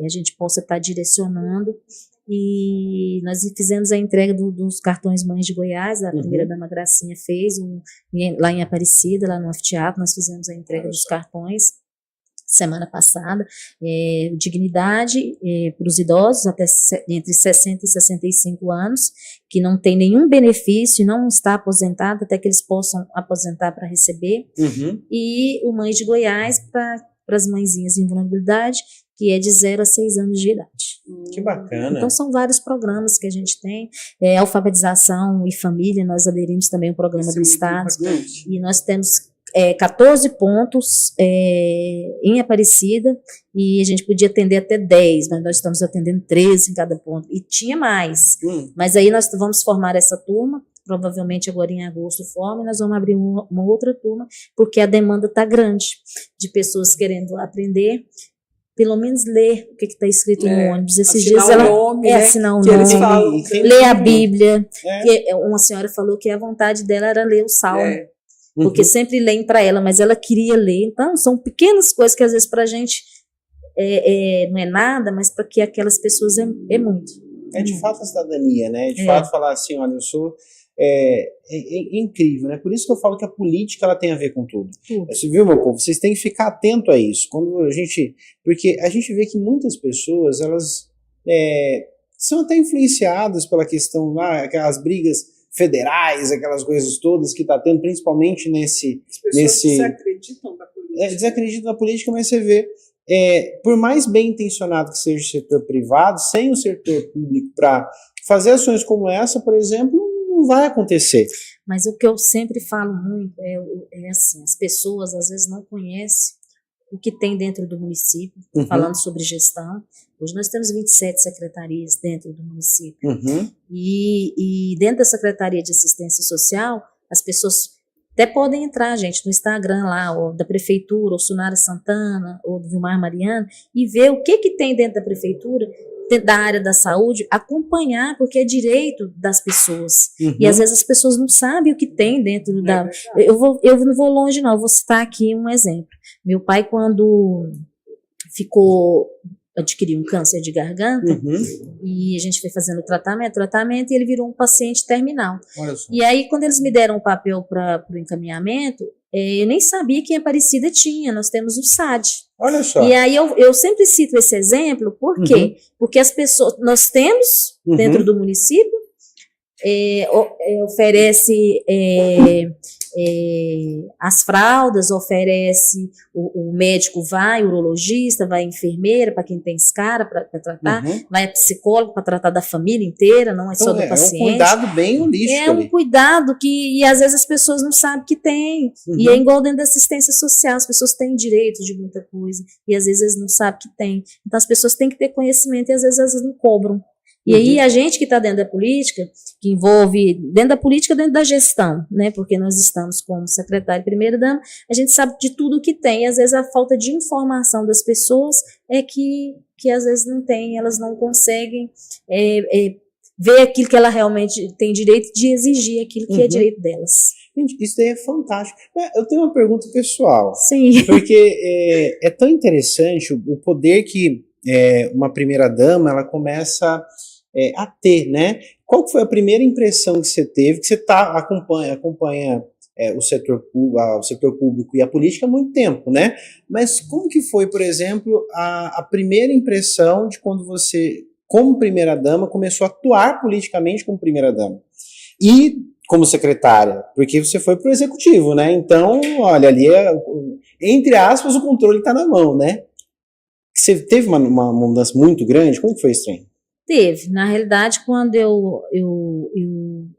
A gente possa estar direcionando. E nós fizemos a entrega dos cartões Mães de Goiás, a primeira-dama Gracinha fez, lá em Aparecida, lá no anfiteatro, nós fizemos a entrega dos cartões semana passada, dignidade para os idosos até entre 60 e 65 anos, que não tem nenhum benefício e não está aposentado, até que eles possam aposentar para receber, e o Mães de Goiás para as mãezinhas em vulnerabilidade, que é de 0 a 6 anos de idade. Que bacana. Então são vários programas que a gente tem, alfabetização e família, nós aderimos também ao programa do Estado, e nós temos 14 pontos em Aparecida, e a gente podia atender até 10, mas nós estamos atendendo 13 em cada ponto, e tinha mais, mas aí nós vamos formar essa turma, provavelmente agora em agosto forma, e nós vamos abrir uma outra turma, porque a demanda está grande, de pessoas querendo aprender, pelo menos ler o que está escrito no ônibus. Esses dias ela assinar o nome, ler a Bíblia, que uma senhora falou que a vontade dela era ler o Salmo, porque sempre leem para ela, mas ela queria ler. Então, são pequenas coisas que às vezes para a gente não é nada, mas para que aquelas pessoas é muito. É de fato a cidadania, né? De fato falar assim, olha, eu sou... É incrível, né? Por isso que eu falo que a política ela tem a ver com tudo. Você viu, meu povo? Vocês têm que ficar atento a isso. Porque a gente vê que muitas pessoas, elas são até influenciadas pela questão lá, aquelas brigas federais, aquelas coisas todas que está tendo, principalmente nesse... As pessoas desacreditam da política. Desacreditam da política, mas você vê, por mais bem intencionado que seja o setor privado, sem o setor público para fazer ações como essa, por exemplo, não vai acontecer. Mas o que eu sempre falo muito é assim, as pessoas às vezes não conhecem o que tem dentro do município, falando sobre gestão. Hoje nós temos 27 secretarias dentro do município. E dentro da Secretaria de Assistência Social, as pessoas até podem entrar, gente, no Instagram lá, ou da Prefeitura, ou Sunara Santana, ou do Vilmar Mariano, e ver o que tem dentro da Prefeitura, da área da saúde, acompanhar, porque é direito das pessoas. E às vezes as pessoas não sabem o que tem dentro da... Eu não vou longe não, eu vou citar aqui um exemplo. Meu pai, quando ficou adquiriu um câncer de garganta, e a gente foi fazendo tratamento, e ele virou um paciente terminal. Olha só. E aí, quando eles me deram o papel para o encaminhamento, eu nem sabia que a Aparecida tinha, nós temos o SAD. Olha só. E aí eu sempre cito esse exemplo, por quê? Porque as pessoas, nós temos dentro do município, oferece as fraldas, oferece o médico, vai, o urologista, vai a enfermeira para quem tem escara para tratar, vai a psicólogo para tratar da família inteira, não é só do paciente. É um cuidado bem holístico. É um cuidado que, e às vezes as pessoas não sabem que tem. E é igual dentro da assistência social, as pessoas têm direito de muita coisa, e às vezes eles não sabem que tem. Então as pessoas têm que ter conhecimento, e às vezes não cobram. E aí a gente que está dentro da política, que envolve, dentro da política, dentro da gestão, né, porque nós estamos como secretária e primeira-dama, a gente sabe de tudo que tem, e às vezes a falta de informação das pessoas é que às vezes não tem, elas não conseguem ver aquilo que ela realmente tem direito de exigir, aquilo que é direito delas. Gente, isso daí é fantástico. Eu tenho uma pergunta pessoal. Sim. Porque é tão interessante o poder que uma primeira-dama ela começa a ter, né? Qual que foi a primeira impressão que você teve, que você acompanha o setor público e a política há muito tempo, né? Mas como que foi, por exemplo, a primeira impressão de quando você, como primeira-dama, começou a atuar politicamente como primeira-dama? E como secretária, porque você foi para o executivo, né? Então, olha, ali entre aspas, o controle está na mão, né? Você teve uma mudança muito grande? Como que foi isso aí? Teve. Na realidade, quando eu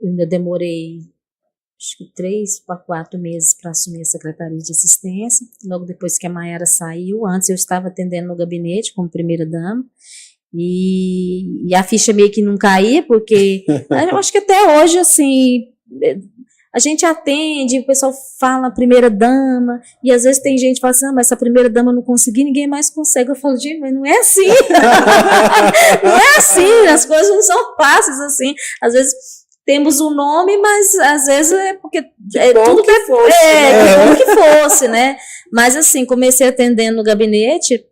ainda demorei, acho que 3 para 4 meses para assumir a Secretaria de Assistência, logo depois que a Maiara saiu. Antes eu estava atendendo no gabinete como primeira-dama, e a ficha meio que não caía, porque eu acho que até hoje, assim, a gente atende, o pessoal fala primeira-dama, e às vezes tem gente que fala assim, mas essa primeira-dama não consegui, ninguém mais consegue. Eu falo, gente, mas não é assim. Não é assim, as coisas não são fáceis assim. Às vezes temos um nome, mas às vezes é porque tudo que fosse, tudo que fosse, né? Mas assim, comecei atendendo no gabinete,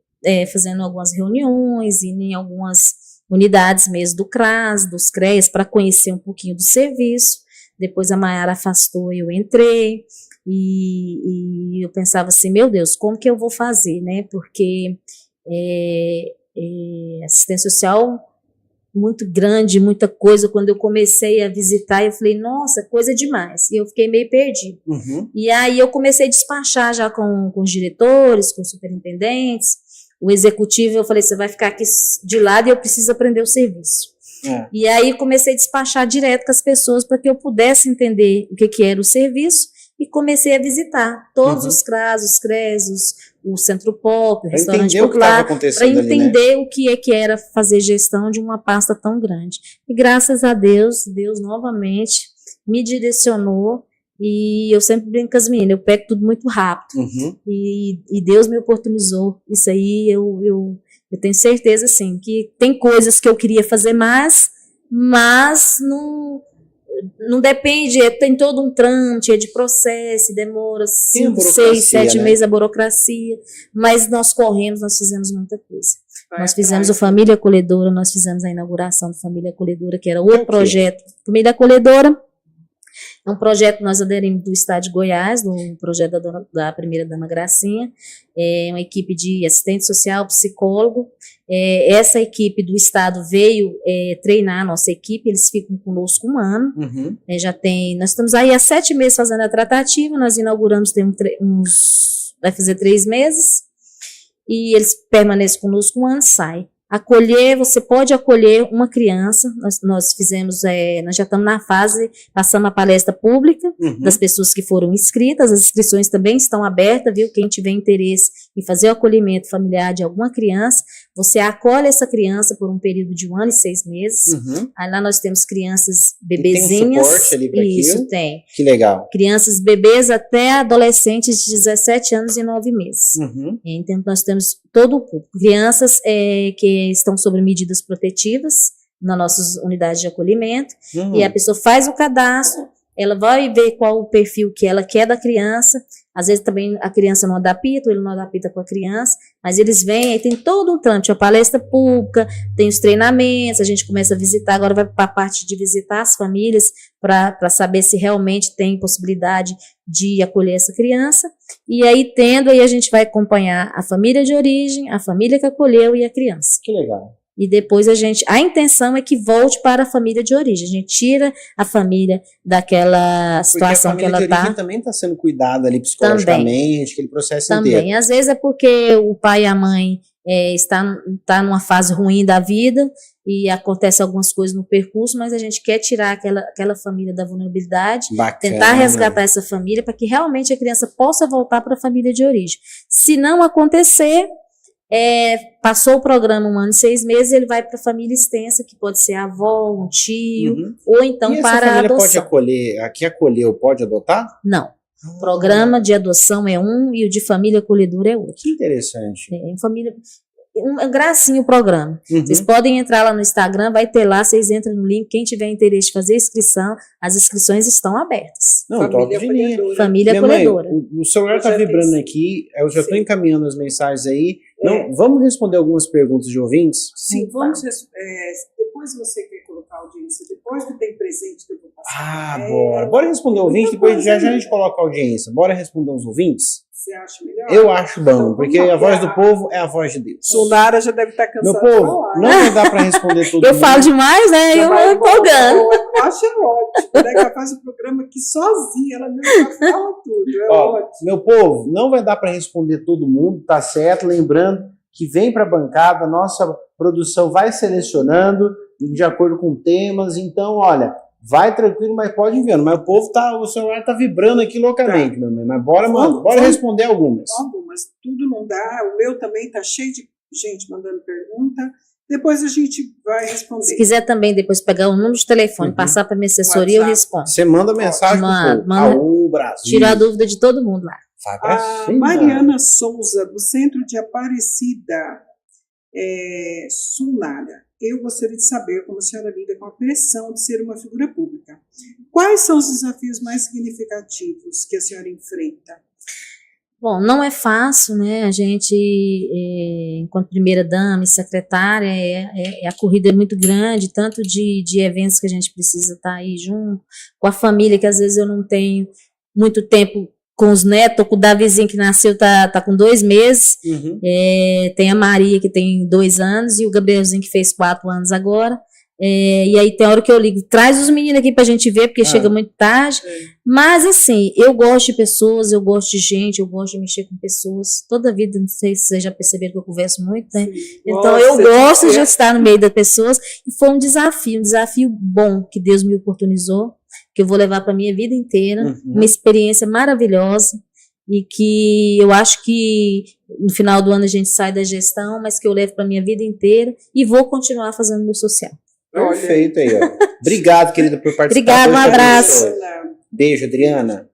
fazendo algumas reuniões, indo em algumas unidades mesmo do CRAS, dos CREAS, para conhecer um pouquinho do serviço. Depois a Maiara afastou, eu entrei, e eu pensava assim, meu Deus, como que eu vou fazer, né? Porque assistência social muito grande, muita coisa. Quando eu comecei a visitar, eu falei, nossa, coisa demais. E eu fiquei meio perdida. E aí eu comecei a despachar já com os diretores, com os superintendentes, o executivo. Eu falei, você vai ficar aqui de lado e eu preciso aprender o serviço. E aí comecei a despachar direto com as pessoas para que eu pudesse entender o que era o serviço, e comecei a visitar todos os CRAS, os CRES, o Centro Pop, o Restaurante Popular, para entender o que era fazer gestão de uma pasta tão grande. E graças a Deus, Deus novamente me direcionou, e eu sempre brinco com as meninas, eu pego tudo muito rápido, e Deus me oportunizou isso aí. Eu tenho certeza, assim, que tem coisas que eu queria fazer mais, mas não depende, tem todo um trâmite, de processo, demora 5, 6, 7 meses a burocracia, mas nós corremos, nós fizemos muita coisa. Nós fizemos o Família Acolhedora, nós fizemos a inauguração do Família Acolhedora, que era outro projeto. Família Acolhedora é um projeto que nós aderimos do Estado de Goiás, no projeto da primeira-dama Gracinha, uma equipe de assistente social, psicólogo. Essa equipe do Estado veio treinar a nossa equipe, eles ficam conosco 1 ano. Nós estamos aí há 7 meses fazendo a tratativa, nós inauguramos, vai fazer 3 meses, e eles permanecem conosco 1 ano, sai. Acolher, você pode acolher uma criança. Nós fizemos, nós já estamos na fase, passamos a palestra pública das pessoas que foram inscritas. As inscrições também estão abertas, viu? Quem tiver interesse em fazer o acolhimento familiar de alguma criança, você acolhe essa criança por um período de 1 ano e 6 meses. Aí lá nós temos crianças bebezinhas. Tem um suporte ali para aquilo? Isso, tem. Que legal. Crianças bebês até adolescentes de 17 anos e 9 meses. Então nós temos todo o público. Crianças que estão sob medidas protetivas nas nossas unidades de acolhimento, e a pessoa faz o cadastro, ela vai ver qual o perfil que ela quer da criança. Às vezes também a criança não adapta, ou ele não adapta com a criança, mas eles vêm, aí tem todo um trâmite, a palestra pública, tem os treinamentos, a gente começa a visitar, agora vai para a parte de visitar as famílias, para saber se realmente tem possibilidade de acolher essa criança, e aí aí a gente vai acompanhar a família de origem, a família que acolheu e a criança. Que legal. E depois a intenção é que volte para a família de origem. A gente tira a família daquela situação que ela está. Porque a família de origem também está sendo cuidada ali psicologicamente, aquele processo inteiro. Também. Às vezes é porque o pai e a mãe está numa fase ruim da vida e acontece algumas coisas no percurso, mas a gente quer tirar aquela família da vulnerabilidade, Bacana. Tentar resgatar essa família para que realmente a criança possa voltar para a família de origem. Se não acontecer, passou o programa 1 ano e 6 meses, ele vai para a família extensa, que pode ser a avó, um tio, ou então e para a família adoção. Pode acolher, a que acolheu pode adotar? Não. O programa de adoção é um e o de família acolhedora é outro. Que interessante. Gracinha o programa. Vocês podem entrar lá no Instagram, vai ter lá, vocês entram no link, quem tiver interesse de fazer inscrição, as inscrições estão abertas. Não, top de linha. Família acolhedora. O celular está vibrando aqui, eu já estou encaminhando as mensagens aí. Não, vamos responder algumas perguntas de ouvintes? Sim, vamos. Depois você quer colocar a audiência, depois que tem presente que eu vou passar. Bora. Bora responder ouvinte, depois já a gente coloca a audiência. Bora responder os ouvintes? Você acha melhor? Eu acho bom, porque a voz do povo é a voz de Deus. Sunara já deve estar cansada. Meu povo, não vai dar para responder todo mundo. Eu falo demais, né? Eu vou empolgando. Eu acho ótimo. Ela faz o programa aqui sozinha, ela mesma fala tudo. Ótimo. Meu povo, não vai dar para responder todo mundo, tá certo? Lembrando que vem para a bancada, nossa produção vai selecionando de acordo com temas. Então, olha, vai tranquilo, mas pode enviando. Mas o celular tá vibrando aqui loucamente, meu amigo. Mas bora responder algumas. Algumas, tudo não dá. O meu também tá cheio de gente mandando pergunta. Depois a gente vai responder. Se quiser também depois pegar o número de telefone, passar para minha assessoria, eu respondo. Você manda mensagem pro povo. Brasil. Tirar a dúvida de todo mundo lá. A Mariana Souza, do Centro de Aparecida, Sunara. Eu gostaria de saber como a senhora lida com a pressão de ser uma figura pública. Quais são os desafios mais significativos que a senhora enfrenta? Bom, não é fácil, né? A gente, enquanto primeira-dama e secretária, a corrida é muito grande, tanto de eventos que a gente precisa estar aí junto, com a família, que às vezes eu não tenho muito tempo com os netos, com o Davizinho que nasceu, tá com 2 meses, tem a Maria que tem 2 anos, e o Gabrielzinho que fez 4 anos agora, e aí tem hora que eu ligo, traz os meninos aqui pra gente ver, porque chega muito tarde, mas assim, eu gosto de pessoas, eu gosto de gente, eu gosto de mexer com pessoas, toda a vida, não sei se vocês já perceberam que eu converso muito, né? Sim. Então eu gosto de estar no meio das pessoas, e foi um desafio bom que Deus me oportunizou, que eu vou levar para minha vida inteira, uma experiência maravilhosa, e que eu acho que no final do ano a gente sai da gestão, mas que eu levo para minha vida inteira e vou continuar fazendo meu social. Perfeito aí, ó. Obrigado, querida, por participar. Obrigado, um abraço. Beijo, Adriana.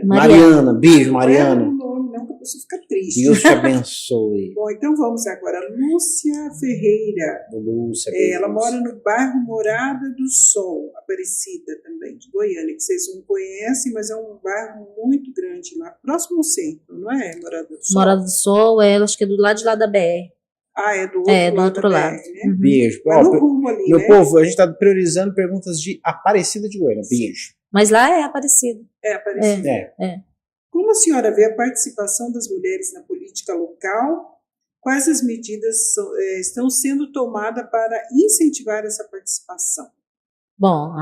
Mariana. Beijo, Mariana. Não é o nome, não, que a pessoa fica triste. Deus te abençoe. Bom, então vamos agora. Lúcia Ferreira. Lúcia, ela mora no bairro Morada do Sol, Aparecida também, de Goiânia, que vocês não conhecem, mas é um bairro muito grande lá, próximo ao centro, não é? Morada do Sol. Morada do Sol, acho que é do lado de lá da BR. É do outro lado. Né? Beijo. Ali, meu né? povo, a gente está priorizando perguntas de Aparecida de Goiânia. Beijo. Mas lá é Aparecida. É Aparecida. Como a senhora vê a participação das mulheres na política local? Quais as medidas estão sendo tomadas para incentivar essa participação? Bom,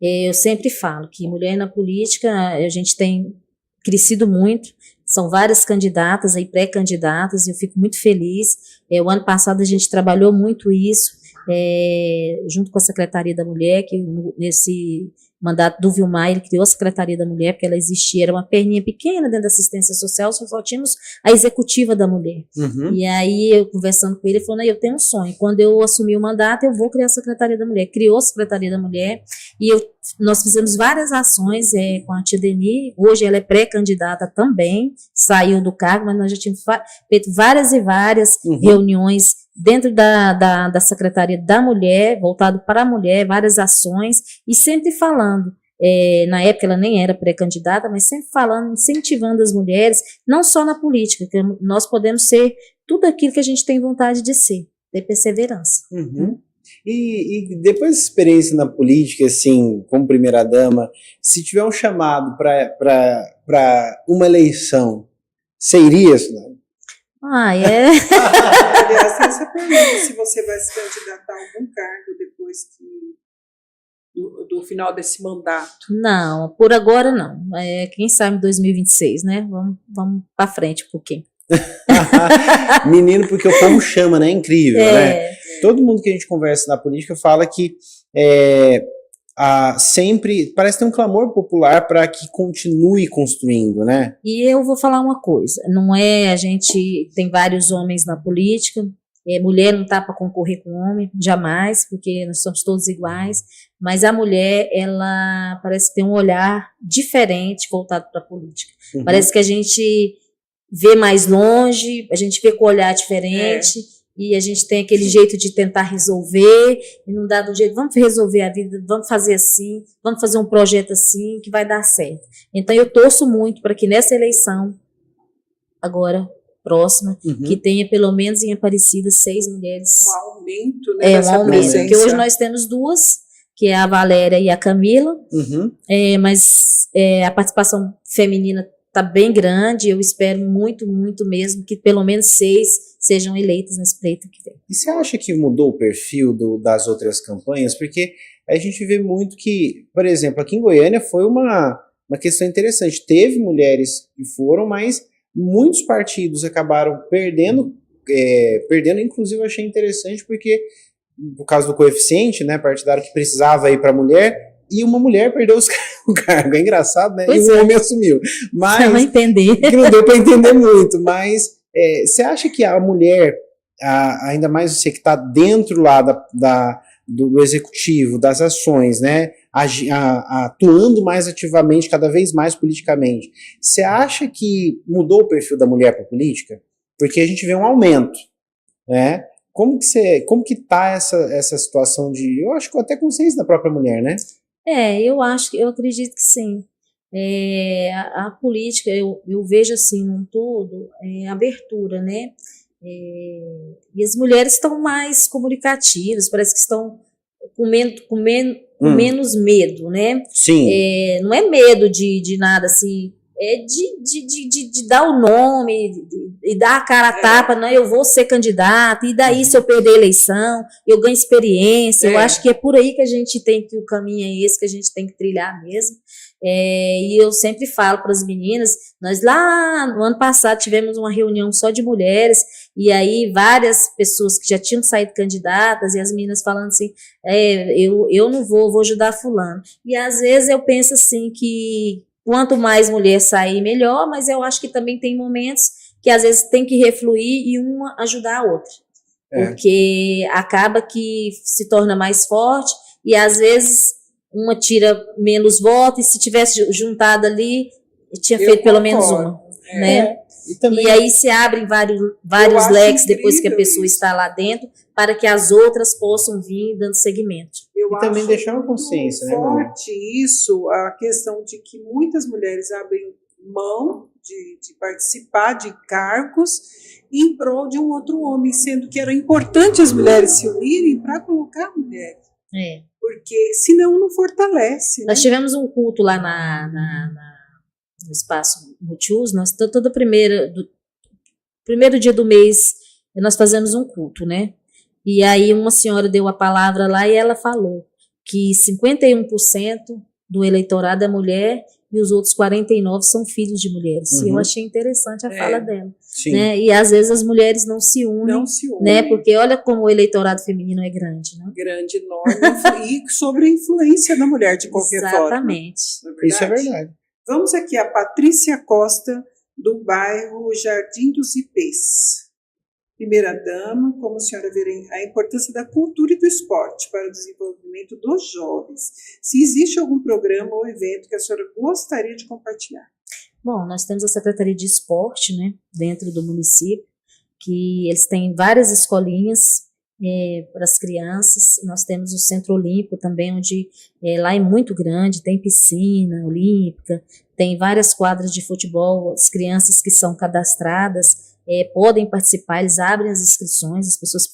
eu sempre falo que mulher na política, a gente tem crescido muito, são várias candidatas, aí pré-candidatas, e eu fico muito feliz. O ano passado a gente trabalhou muito isso, junto com a Secretaria da Mulher, que nesse mandato do Vilmar, ele criou a Secretaria da Mulher, porque ela existia, era uma perninha pequena dentro da assistência social, só tínhamos a executiva da mulher. E aí, eu conversando com ele, ele falou, eu tenho um sonho, quando eu assumir o mandato, eu vou criar a Secretaria da Mulher. Criou a Secretaria da Mulher, e nós fizemos várias ações com a tia Deni, hoje ela é pré-candidata também, saiu do cargo, mas nós já tínhamos feito várias e várias reuniões dentro da Secretaria da Mulher, voltado para a mulher, várias ações, e sempre falando, Na época ela nem era pré-candidata, mas sempre falando, incentivando as mulheres, não só na política, que nós podemos ser tudo aquilo que a gente tem vontade de ser, ter perseverança. Uhum. E depois dessa experiência na política, assim, como primeira-dama, se tiver um chamado para uma eleição, você iria, Sunara? Aliás, tem essa pergunta, se você vai se candidatar a algum cargo depois do final desse mandato. Não, por agora não. Quem sabe em 2026, né? Vamos para frente um pouquinho. Menino, porque o povo chama, né? É incrível, né? Todo mundo que a gente conversa na política fala que sempre parece ter um clamor popular para que continue construindo, né? E eu vou falar uma coisa, não é, a gente tem vários homens na política, mulher não está para concorrer com homem, jamais, porque nós somos todos iguais, mas a mulher, ela parece que tem um olhar diferente voltado para a política. Uhum. Parece que a gente vê mais longe, a gente vê com um olhar diferente, e a gente tem aquele jeito de tentar resolver, e não dá do jeito, vamos resolver a vida, vamos fazer assim, vamos fazer um projeto assim, que vai dar certo. Então eu torço muito para que nessa eleição, agora, próxima, que tenha pelo menos em Aparecida 6 mulheres. Um aumento, né? Um aumento, porque hoje nós temos 2, que é a Valéria e a Camila, mas a participação feminina está bem grande, eu espero muito, muito mesmo, que pelo menos 6 sejam eleitas nesse pleito que vem. E você acha que mudou o perfil das outras campanhas? Porque a gente vê muito que, por exemplo, aqui em Goiânia foi uma questão interessante. Teve mulheres que foram, mas muitos partidos acabaram perdendo, inclusive eu achei interessante porque, por causa do coeficiente, né, partidário que precisava ir para a mulher, e uma mulher perdeu o cargo. É engraçado, né? Pois e um homem assumiu. Mas não entender. Que não deu para entender muito, mas você acha que a mulher, ainda mais você que está dentro lá do executivo, das ações, né, atuando mais ativamente, cada vez mais politicamente, você acha que mudou o perfil da mulher para a política? Porque a gente vê um aumento, né? Como que tá essa situação de, eu acho que até consciência da própria mulher, né? Eu acredito que sim. A política, eu vejo assim, num todo, abertura, né? E as mulheres estão mais comunicativas, parece que estão com menos medo, né? Sim. Não é medo de nada assim, de dar o nome e dar a cara a tapa, não, eu vou ser candidata, e daí se eu perder a eleição, eu ganho experiência. Eu acho que é por aí que a gente tem que, o caminho é esse que a gente tem que trilhar mesmo. E eu sempre falo para as meninas, nós lá no ano passado tivemos uma reunião só de mulheres, e aí várias pessoas que já tinham saído candidatas, e as meninas falando assim, eu não vou ajudar fulano. E às vezes eu penso assim que quanto mais mulher sair, melhor, mas eu acho que também tem momentos que às vezes tem que refluir e uma ajudar a outra. Porque acaba que se torna mais forte e às vezes uma tira menos votos, e se tivesse juntado ali, tinha feito pelo menos uma. Né? E aí se abrem vários leques depois que a pessoa está lá dentro, para que as outras possam vir dando seguimento. E também deixar uma consciência, né, mãe? Forte isso, a questão de que muitas mulheres abrem mão de participar de cargos em prol de um outro homem, sendo que era importante as mulheres se unirem para colocar a mulher. Porque senão não fortalece. Nós tivemos um culto lá no espaço Multiuso, nós todo primeiro dia do mês nós fazemos um culto, né? E aí uma senhora deu a palavra lá e ela falou que 51% do eleitorado é mulher e os outros 49% são filhos de mulheres. E eu achei interessante a fala dela. Né? E às vezes as mulheres não se unem, né? Porque olha como o eleitorado feminino é grande. Né? Grande, enorme, e sobre a influência da mulher de qualquer forma. Exatamente. Isso é verdade. Vamos aqui a Patrícia Costa, do bairro Jardim dos Ipês. Primeira-dama, como a senhora vê a importância da cultura e do esporte para o desenvolvimento dos jovens. Se existe algum programa ou evento que a senhora gostaria de compartilhar? Bom, nós temos a Secretaria de Esporte, né, dentro do município, que eles têm várias escolinhas para as crianças. Nós temos o Centro Olímpico também, onde lá é muito grande, tem piscina olímpica, tem várias quadras de futebol. As crianças que são cadastradas podem participar, eles abrem as inscrições, as pessoas,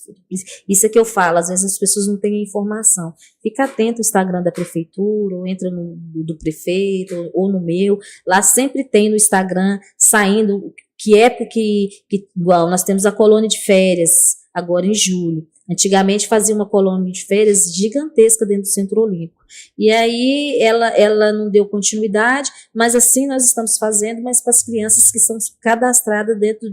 isso é que eu falo, às vezes as pessoas não têm informação. Fica atento ao Instagram da prefeitura, ou entra no do prefeito, ou no meu, lá sempre tem no Instagram saindo que época igual, nós temos a colônia de férias, agora em julho. Antigamente fazia uma colônia de férias gigantesca dentro do Centro Olímpico. E aí ela não deu continuidade, mas assim nós estamos fazendo, mas para as crianças que são cadastradas dentro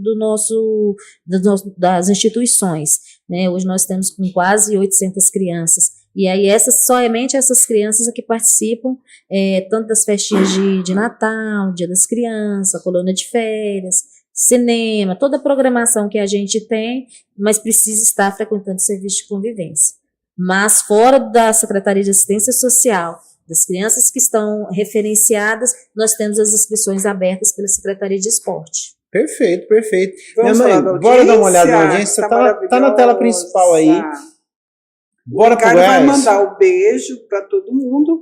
das instituições. Né? Hoje nós temos com quase 800 crianças. E aí somente essas crianças que participam tanto das festinhas de Natal, Dia das Crianças, a colônia de férias, cinema, toda a programação que a gente tem, mas precisa estar frequentando o serviço de convivência. Mas fora da Secretaria de Assistência Social, das crianças que estão referenciadas, nós temos as inscrições abertas pela Secretaria de Esporte. Perfeito, perfeito. Vamos Minha mãe, bora dar uma olhada na audiência, tá na tela principal aí. Bora pro Goiás. Vai mandar um beijo para todo mundo,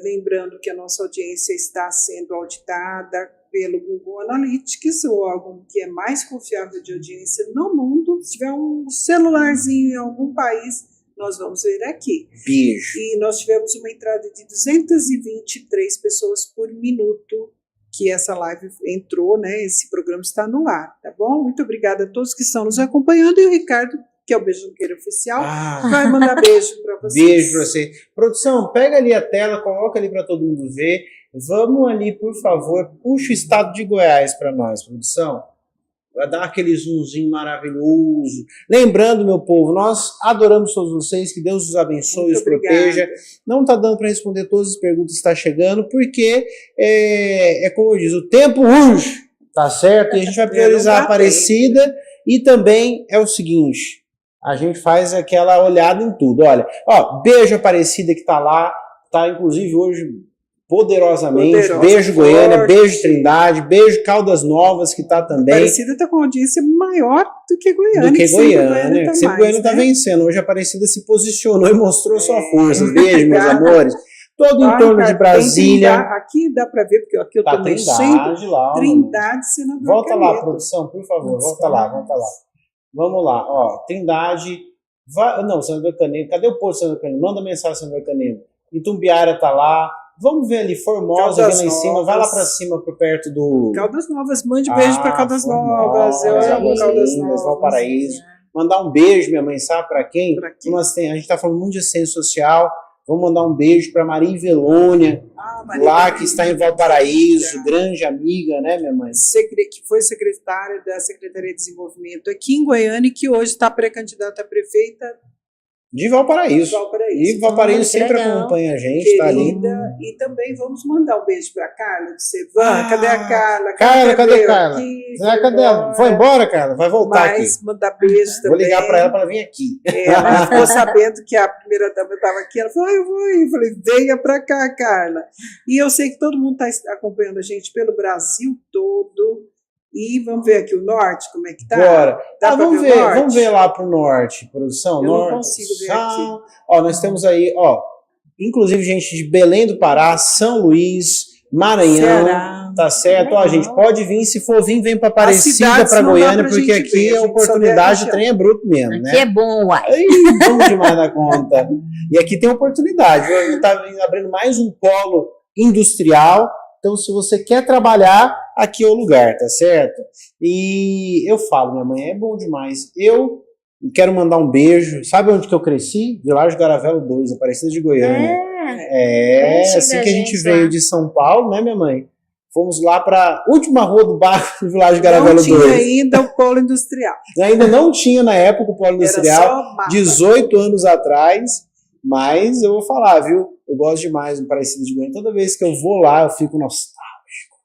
lembrando que a nossa audiência está sendo auditada pelo Google Analytics, o órgão que é mais confiável de audiência no mundo. Se tiver um celularzinho em algum país, nós vamos ver aqui. Beijo. E nós tivemos uma entrada de 223 pessoas por minuto que essa live entrou, né? Esse programa está no ar, tá bom? Muito obrigada a todos que estão nos acompanhando, e o Ricardo, que é o Beijoqueiro Oficial, vai mandar beijo para vocês. Beijo para você. Produção, pega ali a tela, coloca ali para todo mundo ver. Vamos ali, por favor, puxa o estado de Goiás para nós, produção. Vai dar aquele zoomzinho maravilhoso. Lembrando, meu povo, nós adoramos todos vocês, que Deus os abençoe e os proteja. Não está dando para responder todas as perguntas que estão chegando, porque como eu disse, o tempo urge, tá certo? E a gente vai priorizar a Aparecida. E também é o seguinte, a gente faz aquela olhada em tudo. Olha, beijo Aparecida que tá lá, tá inclusive hoje poderosamente. Beijo Goiânia, beijo Trindade, beijo Caldas Novas que tá também. Aparecida tá com audiência maior do que Goiânia. Sempre Goiânia tá vencendo. Hoje a Aparecida se posicionou e mostrou sua força. Beijo, meus amores. Todo em torno de Brasília. Aqui dá para ver, porque aqui eu tô no centro. Trindade, Senador Volta lá, produção, por favor. Volta lá. Vamos lá, Trindade. Senador Canedo. Cadê o posto, Senador Canedo? Manda mensagem, Senador Canedo. Itumbiara tá lá. Vamos ver ali, Formosa, ali lá em cima. Vai lá pra cima, por perto do... Caldas Novas, mande beijo pra Caldas Novas. Eu amo Caldas Novas. Valparaíso. Mandar um beijo, minha mãe, sabe pra quem? A gente tá falando muito de assistência social. Vamos mandar um beijo para Maria Ivelônia, lá que está em Valparaíso, grande amiga, né, minha mãe? Que foi secretária da Secretaria de Desenvolvimento aqui em Goiânia e que hoje está pré-candidata a prefeita de Valparaíso. E Valparaíso sempre acompanha a gente, está ali. E também vamos mandar um beijo para a Carla do Sevan. Cadê a Carla? Cadê a Carla? Cadê ela? Foi embora, Carla? Vai voltar aqui. Mandar beijo também. Vou ligar para ela para ela vir aqui. Ela ficou sabendo que a primeira dama estava aqui. Ela falou, eu vou ir. Eu falei, venha para cá, Carla. E eu sei que todo mundo está acompanhando a gente pelo Brasil todo. E vamos ver aqui o norte, como é que tá? Bora. Vamos ver lá pro norte, produção. Eu não consigo ver aqui. Nós temos aí, inclusive gente de Belém do Pará, São Luís, Maranhão, Ceará, tá certo? Gente, pode vir, se for vir, vem para Aparecida, para Goiânia, porque aqui a oportunidade de trem é bruto mesmo, né? Aqui é bom, uai. Bom demais da conta. E aqui tem oportunidade, tá abrindo mais um polo industrial. Então, se você quer trabalhar, aqui é o lugar, tá certo? E eu falo, minha mãe, é bom demais. Eu quero mandar um beijo. Sabe onde que eu cresci? Vilagem Garavelo 2, Aparecida de Goiânia. Assim que a gente veio de São Paulo, né, minha mãe? Fomos lá para a última rua do bairro do Vilagem Garavelo 2. Não tinha ainda o polo industrial. Ainda não tinha na época o polo industrial, 18 anos atrás. Mas eu vou falar, viu? Eu gosto demais do Aparecida de Goiânia. Toda vez que eu vou lá, eu fico nostálgico.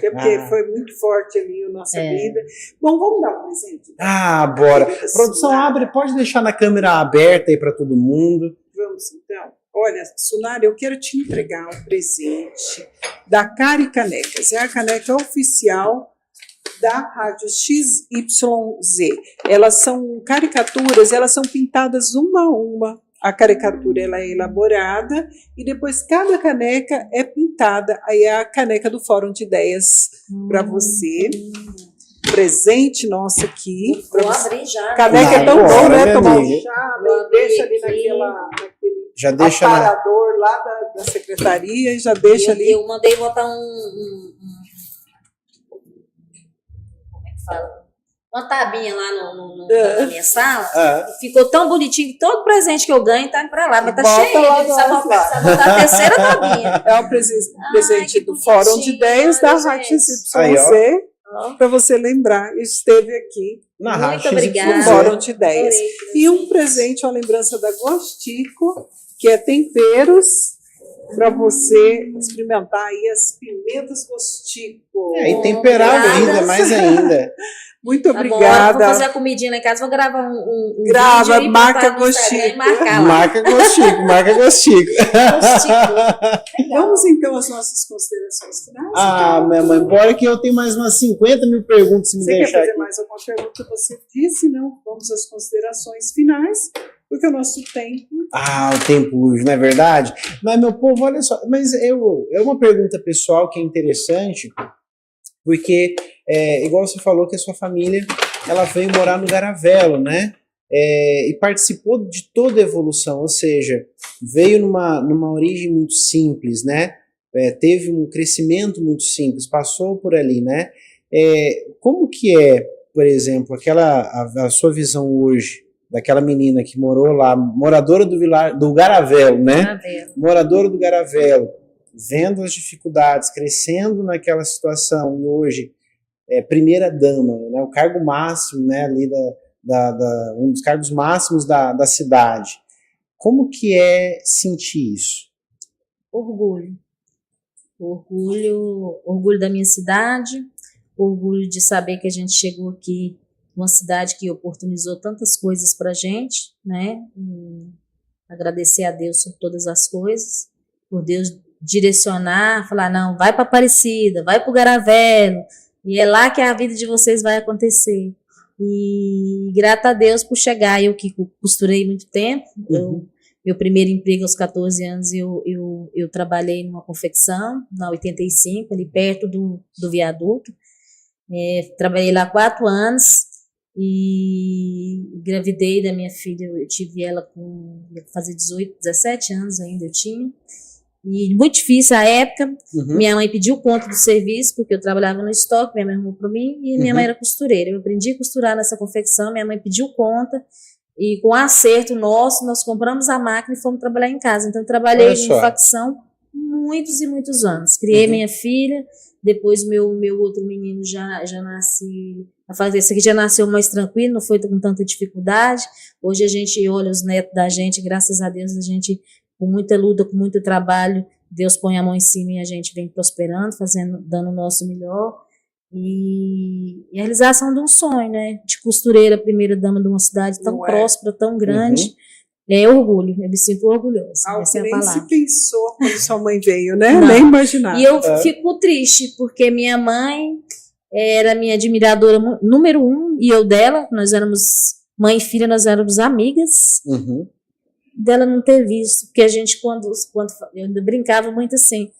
É porque foi muito forte ali a nossa vida. Bom, vamos dar um presente. Bora. Produção, pode deixar na câmera aberta aí para todo mundo. Vamos, então. Olha, Sunara, eu quero te entregar um presente da Cari Canecas. É a caneca oficial da Rádio XYZ. Elas são caricaturas, elas são pintadas uma a uma. A caricatura ela é elaborada e depois cada caneca é pintada. Aí é a caneca do Fórum de Ideias para você. Presente nosso aqui. Vou abrir já. Caneca é tão bom, né? Tomar um chá, deixa ali naquele já deixa aparador lá da secretaria e já deixa ali. Eu mandei botar como é que fala? Uma tabinha lá na minha sala. Ficou tão bonitinho que todo presente que eu ganho tá para lá, mas tá Bota cheio. lá Precisa botar a terceira tabinha. É o presente do Fórum de Ideias da Rádio XYZ. Para você lembrar, esteve aqui na Rádio obrigada. No Fórum de Ideias. E um presente, uma lembrança da Gostico, que é temperos, para você experimentar aí as pimentas Gostico. E temperar a vida mais ainda. Muito tá obrigada. Bom, vou fazer a comidinha lá em casa, vou gravar um Grava, vídeo marca Gostico. Marca Gostico, marca Gostico. Vamos então às nossas considerações finais. Minha mãe, bora que eu tenho mais umas 50 mil perguntas se me deixar. Você quer fazer aqui. mais alguma pergunta? Você disse, não? Vamos às considerações finais, porque o nosso tempo... O tempo urge, não é verdade? Mas, meu povo, olha só, mas é uma pergunta pessoal que é interessante, porque, igual você falou que a sua família, ela veio morar no Garavelo, né? E participou de toda a evolução, ou seja, veio numa origem muito simples, né? Teve um crescimento muito simples, passou por ali, né? Como que por exemplo, a sua visão hoje, daquela menina que morou lá, moradora do Garavelo, né? Moradora do Garavelo, vendo as dificuldades, crescendo naquela situação, e hoje primeira dama, né? O cargo máximo, né? Ali um dos cargos máximos da cidade. Como que é sentir isso? Orgulho da minha cidade, orgulho de saber que a gente chegou aqui, uma cidade que oportunizou tantas coisas para a gente, né? Agradecer a Deus por todas as coisas, por Deus direcionar, falar, não, vai para Aparecida, vai para o Garavelo, e é lá que a vida de vocês vai acontecer. E grata a Deus por chegar, eu que costurei muito tempo, meu primeiro emprego aos 14 anos, eu trabalhei numa confecção, na 85, ali perto do viaduto, trabalhei lá 4 anos, e engravidei da minha filha, eu tive ela com, fazer 17 anos ainda eu tinha, e muito difícil a época, minha mãe pediu conta do serviço, porque eu trabalhava no estoque, minha mãe arrumou para mim, e minha mãe era costureira, eu aprendi a costurar nessa confecção, minha mãe pediu conta, e com acerto nosso, nós compramos a máquina e fomos trabalhar em casa, então eu trabalhei em facção muitos e muitos anos, criei minha filha, depois meu outro menino já nasce, esse aqui já nasceu mais tranquilo, não foi com tanta dificuldade. Hoje a gente olha os netos da gente, graças a Deus, a gente, com muita luta, com muito trabalho, Deus põe a mão em cima e a gente vem prosperando, dando o nosso melhor. E a realização de um sonho, né? De costureira, primeira dama de uma cidade tão próspera, tão grande. É orgulho, eu me sinto orgulhosa. Essa é a palavra. Nem se pensou quando sua mãe veio, né? Não. Nem imaginava. E eu fico triste, porque minha mãe era minha admiradora número 1, e eu dela, nós éramos mãe e filha, nós éramos amigas. Dela não ter visto, porque a gente, quando eu ainda brincava muito assim,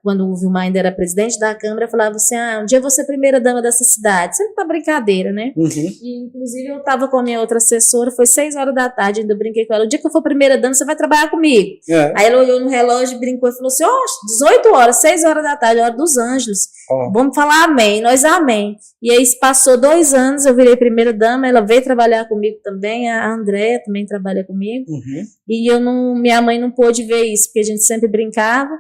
quando o Vilmar ainda era presidente da Câmara, falava assim, um dia eu vou ser primeira dama dessa cidade, sempre tá brincadeira, né? E inclusive eu tava com a minha outra assessora, foi 6 horas da tarde, ainda brinquei com ela, o dia que eu for primeira dama, você vai trabalhar comigo. Aí ela olhou no relógio, brincou e falou assim, 18 horas, 6 horas da tarde, hora dos anjos, vamos falar amém, nós amém. E aí passou 2 anos, eu virei primeira dama, ela veio trabalhar comigo também, a Andréia também trabalha comigo, e minha mãe não pôde ver isso, porque a gente sempre brincava,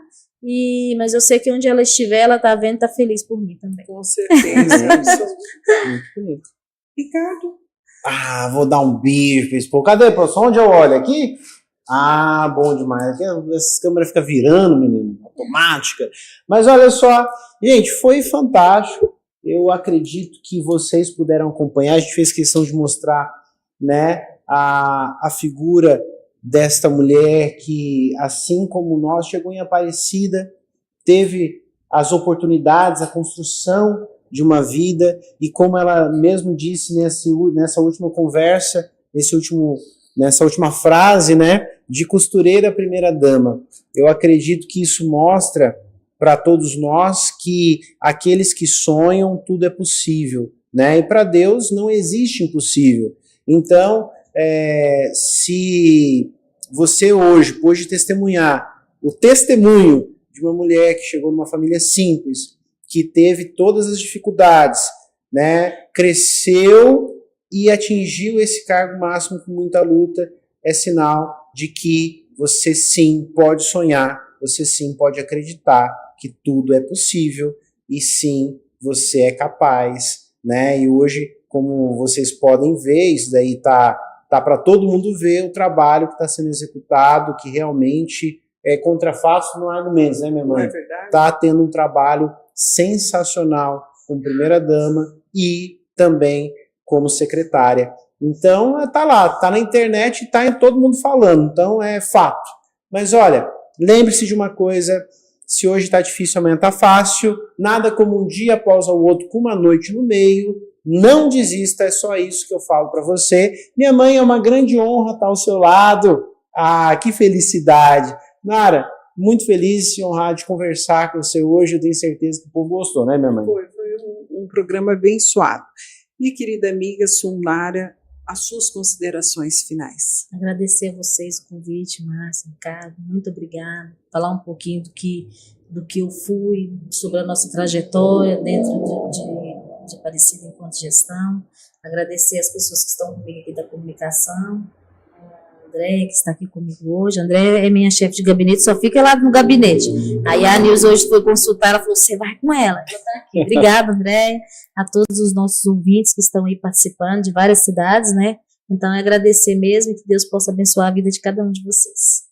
mas eu sei que onde ela estiver, ela tá vendo, tá feliz por mim também. Com certeza. Muito bonito. Ricardo? Vou dar um beijo pra esse povo. Cadê, professor? Onde eu olho? Aqui? Bom demais. Aqui, essas câmeras ficam virando, menino. Automática. Mas olha só, gente, foi fantástico. Eu acredito que vocês puderam acompanhar. A gente fez questão de mostrar, né, a figura desta mulher que, assim como nós, chegou em Aparecida, teve as oportunidades, a construção de uma vida, e como ela mesmo disse nessa última conversa, nessa última frase, né, de costureira primeira-dama. Eu acredito que isso mostra para todos nós que aqueles que sonham, tudo é possível, né? E para Deus não existe impossível. Então, se você hoje pôde testemunhar o testemunho de uma mulher que chegou numa família simples, que teve todas as dificuldades, né, cresceu e atingiu esse cargo máximo com muita luta, é sinal de que você sim pode sonhar, você sim pode acreditar que tudo é possível e sim você é capaz, né? E hoje, como vocês podem ver, isso daí tá para todo mundo ver o trabalho que está sendo executado, que realmente é contra fatos, não há argumentos, né, minha mãe? Não é verdade? Está tendo um trabalho sensacional como primeira-dama e também como secretária. Então, tá lá, tá na internet, tá em todo mundo falando, então é fato. Mas olha, lembre-se de uma coisa, se hoje tá difícil, amanhã tá fácil, nada como um dia após o outro com uma noite no meio, não desista, é só isso que eu falo para você. Minha mãe, é uma grande honra estar ao seu lado, que felicidade. Nara, muito feliz e honrado de conversar com você hoje, eu tenho certeza que o povo gostou, né, minha mãe? Foi um programa abençoado. Minha querida amiga Sunara, as suas considerações finais. Agradecer a vocês o convite, Márcia, Ricardo, muito obrigada. Falar um pouquinho do que eu fui, sobre a nossa trajetória dentro de Aparecida enquanto gestão. Agradecer as pessoas que estão comigo aqui da comunicação. André, que está aqui comigo hoje. André é minha chefe de gabinete, só fica lá no gabinete. Aí a Nilza hoje foi consultar, ela falou, você vai com ela. Eu tô aqui. Obrigada, André, a todos os nossos ouvintes que estão aí participando de várias cidades, né? Então é agradecer mesmo e que Deus possa abençoar a vida de cada um de vocês.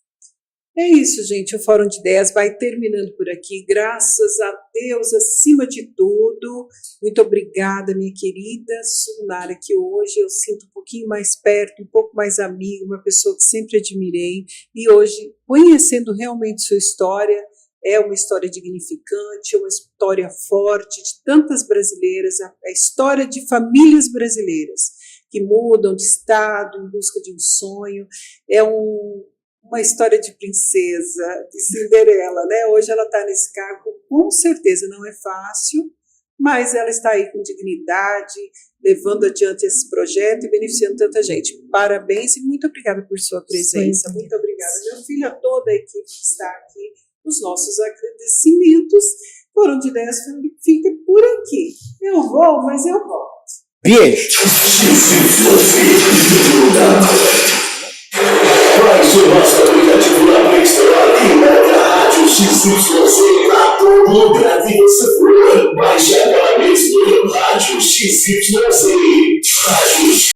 É isso, gente. O Fórum de Ideias vai terminando por aqui. Graças a Deus, acima de tudo. Muito obrigada, minha querida Sunara, que hoje eu sinto um pouquinho mais perto, um pouco mais amiga, uma pessoa que sempre admirei. E hoje, conhecendo realmente sua história, é uma história dignificante, é uma história forte de tantas brasileiras, a história de famílias brasileiras que mudam de estado em busca de um sonho. É uma história de princesa, de Cinderela, né? Hoje ela está nesse cargo, com certeza não é fácil, mas ela está aí com dignidade, levando adiante esse projeto e beneficiando tanta gente. Parabéns e muito obrigada por sua presença. Sim. Muito obrigada, meu filho, a toda a equipe que está aqui. Os nossos agradecimentos. Fórum de Ideias fica por aqui. Eu vou, mas eu volto. Beijo! Baixe o nosso aplicativo na Play Store e leve a Rádio XYZ a todo lugar que você for. Baixe agora mesmo Rádio XYZ. Rádio